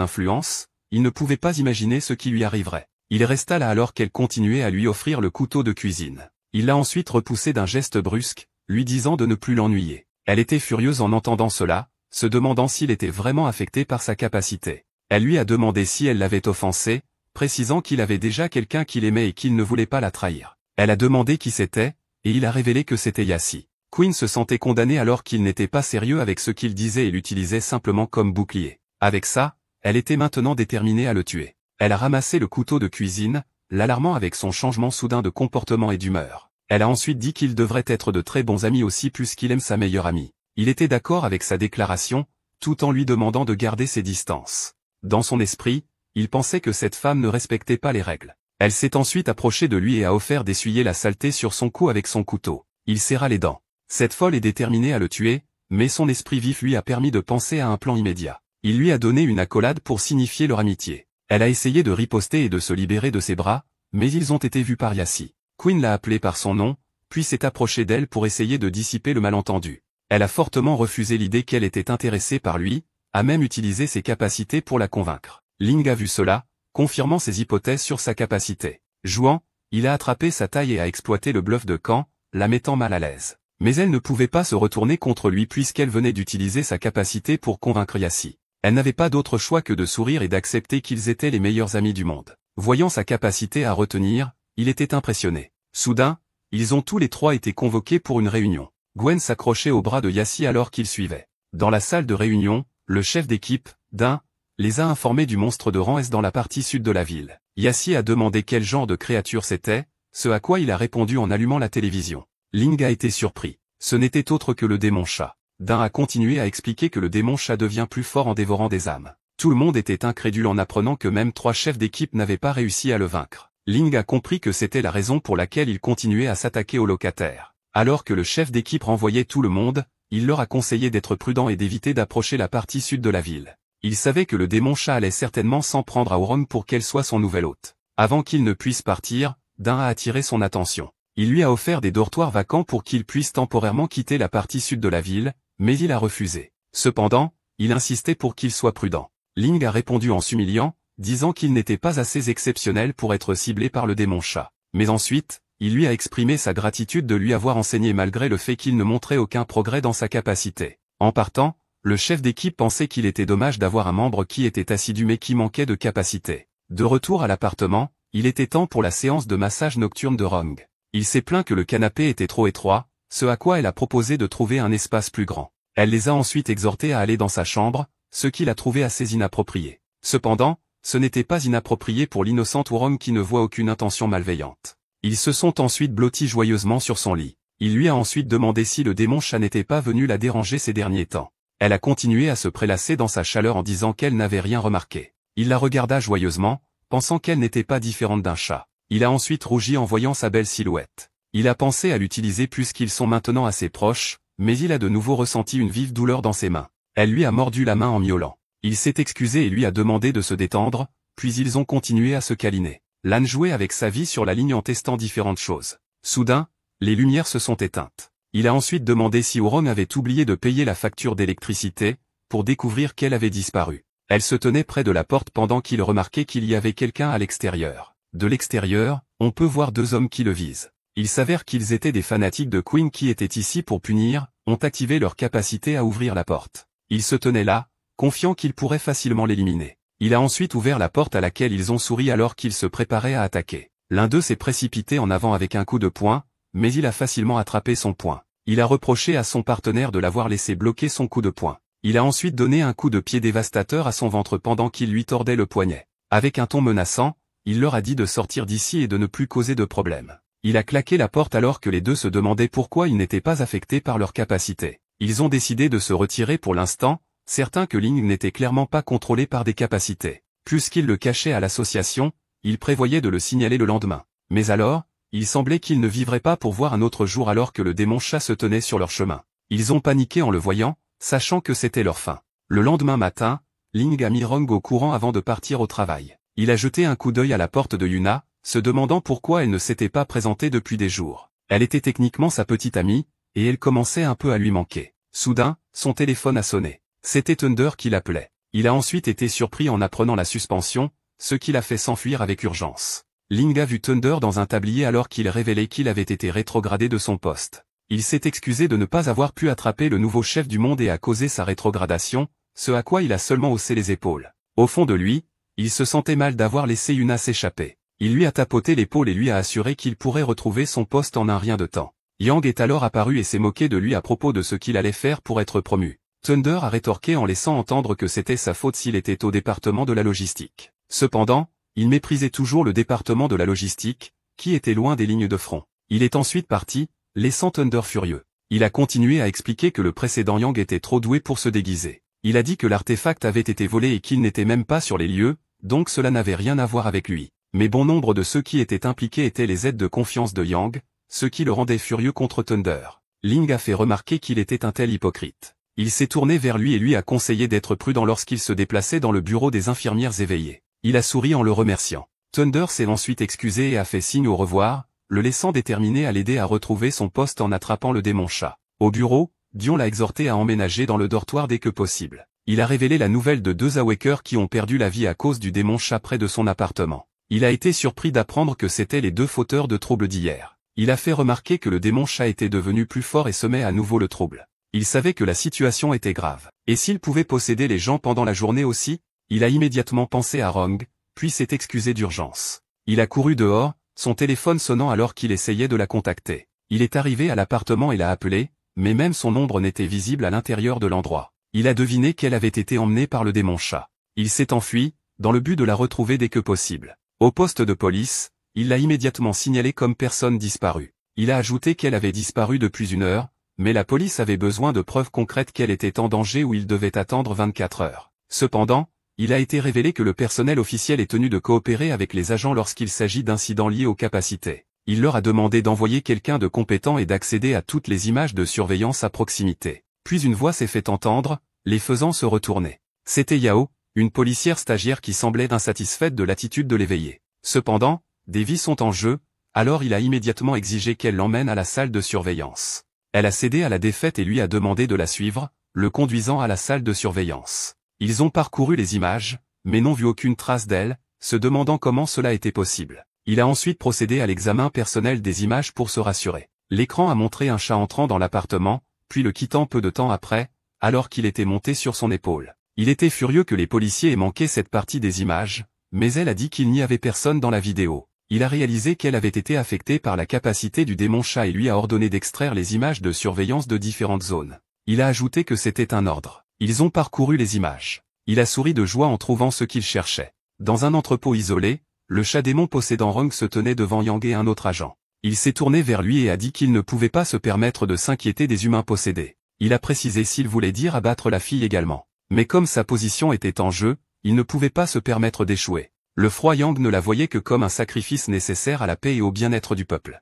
influence, il ne pouvait pas imaginer ce qui lui arriverait. Il resta là alors qu'elle continuait à lui offrir le couteau de cuisine. Il l'a ensuite repoussé d'un geste brusque, lui disant de ne plus l'ennuyer. Elle était furieuse en entendant cela, se demandant s'il était vraiment affecté par sa capacité. Elle lui a demandé si elle l'avait offensé, précisant qu'il avait déjà quelqu'un qu'il aimait et qu'il ne voulait pas la trahir. Elle a demandé qui c'était, et il a révélé que c'était Yassi. Queen se sentait condamné alors qu'il n'était pas sérieux avec ce qu'il disait et l'utilisait simplement comme bouclier. Avec ça, elle était maintenant déterminée à le tuer. Elle a ramassé le couteau de cuisine, l'alarmant avec son changement soudain de comportement et d'humeur. Elle a ensuite dit qu'ils devraient être de très bons amis aussi puisqu'il aime sa meilleure amie. Il était d'accord avec sa déclaration, tout en lui demandant de garder ses distances. Dans son esprit, il pensait que cette femme ne respectait pas les règles. Elle s'est ensuite approchée de lui et a offert d'essuyer la saleté sur son cou avec son couteau. Il serra les dents. Cette folle est déterminée à le tuer, mais son esprit vif lui a permis de penser à un plan immédiat. Il lui a donné une accolade pour signifier leur amitié. Elle a essayé de riposter et de se libérer de ses bras, mais ils ont été vus par Yassi. Queen l'a appelée par son nom, puis s'est approchée d'elle pour essayer de dissiper le malentendu. Elle a fortement refusé l'idée qu'elle était intéressée par lui, a même utilisé ses capacités pour la convaincre. Ling a vu cela, confirmant ses hypothèses sur sa capacité. Jouant, il a attrapé sa taille et a exploité le bluff de Kang, la mettant mal à l'aise. Mais elle ne pouvait pas se retourner contre lui puisqu'elle venait d'utiliser sa capacité pour convaincre Yassi. Elle n'avait pas d'autre choix que de sourire et d'accepter qu'ils étaient les meilleurs amis du monde. Voyant sa capacité à retenir, il était impressionné. Soudain, ils ont tous les trois été convoqués pour une réunion. Gwen s'accrochait au bras de Yassi alors qu'il suivait. Dans la salle de réunion, le chef d'équipe, Din, les a informés du monstre de rang S dans la partie sud de la ville. Yassi a demandé quel genre de créature c'était, ce à quoi il a répondu en allumant la télévision. Ling a été surpris. Ce n'était autre que le démon chat. Din a continué à expliquer que le démon chat devient plus fort en dévorant des âmes. Tout le monde était incrédule en apprenant que même 3 chefs d'équipe n'avaient pas réussi à le vaincre. Ling a compris que c'était la raison pour laquelle il continuait à s'attaquer aux locataires. Alors que le chef d'équipe renvoyait tout le monde, il leur a conseillé d'être prudents et d'éviter d'approcher la partie sud de la ville. Il savait que le démon chat allait certainement s'en prendre à Orong pour qu'elle soit son nouvel hôte. Avant qu'il ne puisse partir, Dun a attiré son attention. Il lui a offert des dortoirs vacants pour qu'il puisse temporairement quitter la partie sud de la ville, mais il a refusé. Cependant, il insistait pour qu'il soit prudent. Ling a répondu en s'humiliant, disant qu'il n'était pas assez exceptionnel pour être ciblé par le démon chat. Mais ensuite, il lui a exprimé sa gratitude de lui avoir enseigné malgré le fait qu'il ne montrait aucun progrès dans sa capacité. En partant, le chef d'équipe pensait qu'il était dommage d'avoir un membre qui était assidu mais qui manquait de capacité. De retour à l'appartement, il était temps pour la séance de massage nocturne de Rong. Il s'est plaint que le canapé était trop étroit, ce à quoi elle a proposé de trouver un espace plus grand. Elle les a ensuite exhortés à aller dans sa chambre, ce qu'il a trouvé assez inapproprié. Cependant, ce n'était pas inapproprié pour l'innocente Orong qui ne voit aucune intention malveillante. Ils se sont ensuite blottis joyeusement sur son lit. Il lui a ensuite demandé si le démon chat n'était pas venu la déranger ces derniers temps. Elle a continué à se prélasser dans sa chaleur en disant qu'elle n'avait rien remarqué. Il la regarda joyeusement, pensant qu'elle n'était pas différente d'un chat. Il a ensuite rougi en voyant sa belle silhouette. Il a pensé à l'utiliser puisqu'ils sont maintenant assez proches, mais il a de nouveau ressenti une vive douleur dans ses mains. Elle lui a mordu la main en miaulant. Il s'est excusé et lui a demandé de se détendre, puis ils ont continué à se câliner. Lan jouait avec sa vie sur la ligne en testant différentes choses. Soudain, les lumières se sont éteintes. Il a ensuite demandé si Orong avait oublié de payer la facture d'électricité, pour découvrir qu'elle avait disparu. Elle se tenait près de la porte pendant qu'il remarquait qu'il y avait quelqu'un à l'extérieur. De l'extérieur, on peut voir deux hommes qui le visent. Il s'avère qu'ils étaient des fanatiques de Queen qui étaient ici pour punir, ont activé leur capacité à ouvrir la porte. Ils se tenaient là, confiant qu'ils pourraient facilement l'éliminer. Il a ensuite ouvert la porte à laquelle ils ont souri alors qu'ils se préparaient à attaquer. L'un d'eux s'est précipité en avant avec un coup de poing, mais il a facilement attrapé son poing. Il a reproché à son partenaire de l'avoir laissé bloquer son coup de poing. Il a ensuite donné un coup de pied dévastateur à son ventre pendant qu'il lui tordait le poignet. Avec un ton menaçant, il leur a dit de sortir d'ici et de ne plus causer de problème. Il a claqué la porte alors que les deux se demandaient pourquoi ils n'étaient pas affectés par leur capacité. Ils ont décidé de se retirer pour l'instant, certains que Ling n'était clairement pas contrôlé par des capacités. Puisqu'il le cachait à l'association, il prévoyait de le signaler le lendemain. Mais alors, il semblait qu'il ne vivrait pas pour voir un autre jour alors que le démon chat se tenait sur leur chemin. Ils ont paniqué en le voyant, sachant que c'était leur fin. Le lendemain matin, Ling a mis Rong au courant avant de partir au travail. Il a jeté un coup d'œil à la porte de Yuna, se demandant pourquoi elle ne s'était pas présentée depuis des jours. Elle était techniquement sa petite amie, et elle commençait un peu à lui manquer. Soudain, son téléphone a sonné. C'était Thunder qui l'appelait. Il a ensuite été surpris en apprenant la suspension, ce qui l'a fait s'enfuir avec urgence. Ling a vu Thunder dans un tablier alors qu'il révélait qu'il avait été rétrogradé de son poste. Il s'est excusé de ne pas avoir pu attraper le nouveau chef du monde et a causé sa rétrogradation, ce à quoi il a seulement haussé les épaules. Au fond de lui, il se sentait mal d'avoir laissé Yuna s'échapper. Il lui a tapoté l'épaule et lui a assuré qu'il pourrait retrouver son poste en un rien de temps. Yang est alors apparu et s'est moqué de lui à propos de ce qu'il allait faire pour être promu. Thunder a rétorqué en laissant entendre que c'était sa faute s'il était au département de la logistique. Cependant, il méprisait toujours le département de la logistique, qui était loin des lignes de front. Il est ensuite parti, laissant Thunder furieux. Il a continué à expliquer que le précédent Yang était trop doué pour se déguiser. Il a dit que l'artefact avait été volé et qu'il n'était même pas sur les lieux, donc cela n'avait rien à voir avec lui. Mais bon nombre de ceux qui étaient impliqués étaient les aides de confiance de Yang, ce qui le rendait furieux contre Thunder. Ling a fait remarquer qu'il était un tel hypocrite. Il s'est tourné vers lui et lui a conseillé d'être prudent lorsqu'il se déplaçait dans le bureau des infirmières éveillées. Il a souri en le remerciant. Thunder s'est ensuite excusé et a fait signe au revoir, le laissant déterminé à l'aider à retrouver son poste en attrapant le démon chat. Au bureau, Dion l'a exhorté à emménager dans le dortoir dès que possible. Il a révélé la nouvelle de deux Awakers qui ont perdu la vie à cause du démon chat près de son appartement. Il a été surpris d'apprendre que c'étaient les deux fauteurs de troubles d'hier. Il a fait remarquer que le démon chat était devenu plus fort et semait à nouveau le trouble. Il savait que la situation était grave. Et s'il pouvait posséder les gens pendant la journée aussi? Il a immédiatement pensé à Rong, puis s'est excusé d'urgence. Il a couru dehors, son téléphone sonnant alors qu'il essayait de la contacter. Il est arrivé à l'appartement et l'a appelé, mais même son ombre n'était visible à l'intérieur de l'endroit. Il a deviné qu'elle avait été emmenée par le démon chat. Il s'est enfui, dans le but de la retrouver dès que possible. Au poste de police, il l'a immédiatement signalée comme personne disparue. Il a ajouté qu'elle avait disparu depuis 1 heure, mais la police avait besoin de preuves concrètes qu'elle était en danger ou il devait attendre 24 heures. Cependant, il a été révélé que le personnel officiel est tenu de coopérer avec les agents lorsqu'il s'agit d'incidents liés aux capacités. Il leur a demandé d'envoyer quelqu'un de compétent et d'accéder à toutes les images de surveillance à proximité. Puis une voix s'est fait entendre, les faisant se retourner. C'était Yao, une policière stagiaire qui semblait insatisfaite de l'attitude de l'éveillé. Cependant, des vies sont en jeu, alors il a immédiatement exigé qu'elle l'emmène à la salle de surveillance. Elle a cédé à la défaite et lui a demandé de la suivre, le conduisant à la salle de surveillance. Ils ont parcouru les images, mais n'ont vu aucune trace d'elle, se demandant comment cela était possible. Il a ensuite procédé à l'examen personnel des images pour se rassurer. L'écran a montré un chat entrant dans l'appartement, puis le quittant peu de temps après, alors qu'il était monté sur son épaule. Il était furieux que les policiers aient manqué cette partie des images, mais elle a dit qu'il n'y avait personne dans la vidéo. Il a réalisé qu'elle avait été affectée par la capacité du démon chat et lui a ordonné d'extraire les images de surveillance de différentes zones. Il a ajouté que c'était un ordre. Ils ont parcouru les images. Il a souri de joie en trouvant ce qu'il cherchait. Dans un entrepôt isolé, le chat démon possédant Rung se tenait devant Yang et un autre agent. Il s'est tourné vers lui et a dit qu'il ne pouvait pas se permettre de s'inquiéter des humains possédés. Il a précisé s'il voulait dire abattre la fille également. Mais comme sa position était en jeu, il ne pouvait pas se permettre d'échouer. Le froid Yang ne la voyait que comme un sacrifice nécessaire à la paix et au bien-être du peuple.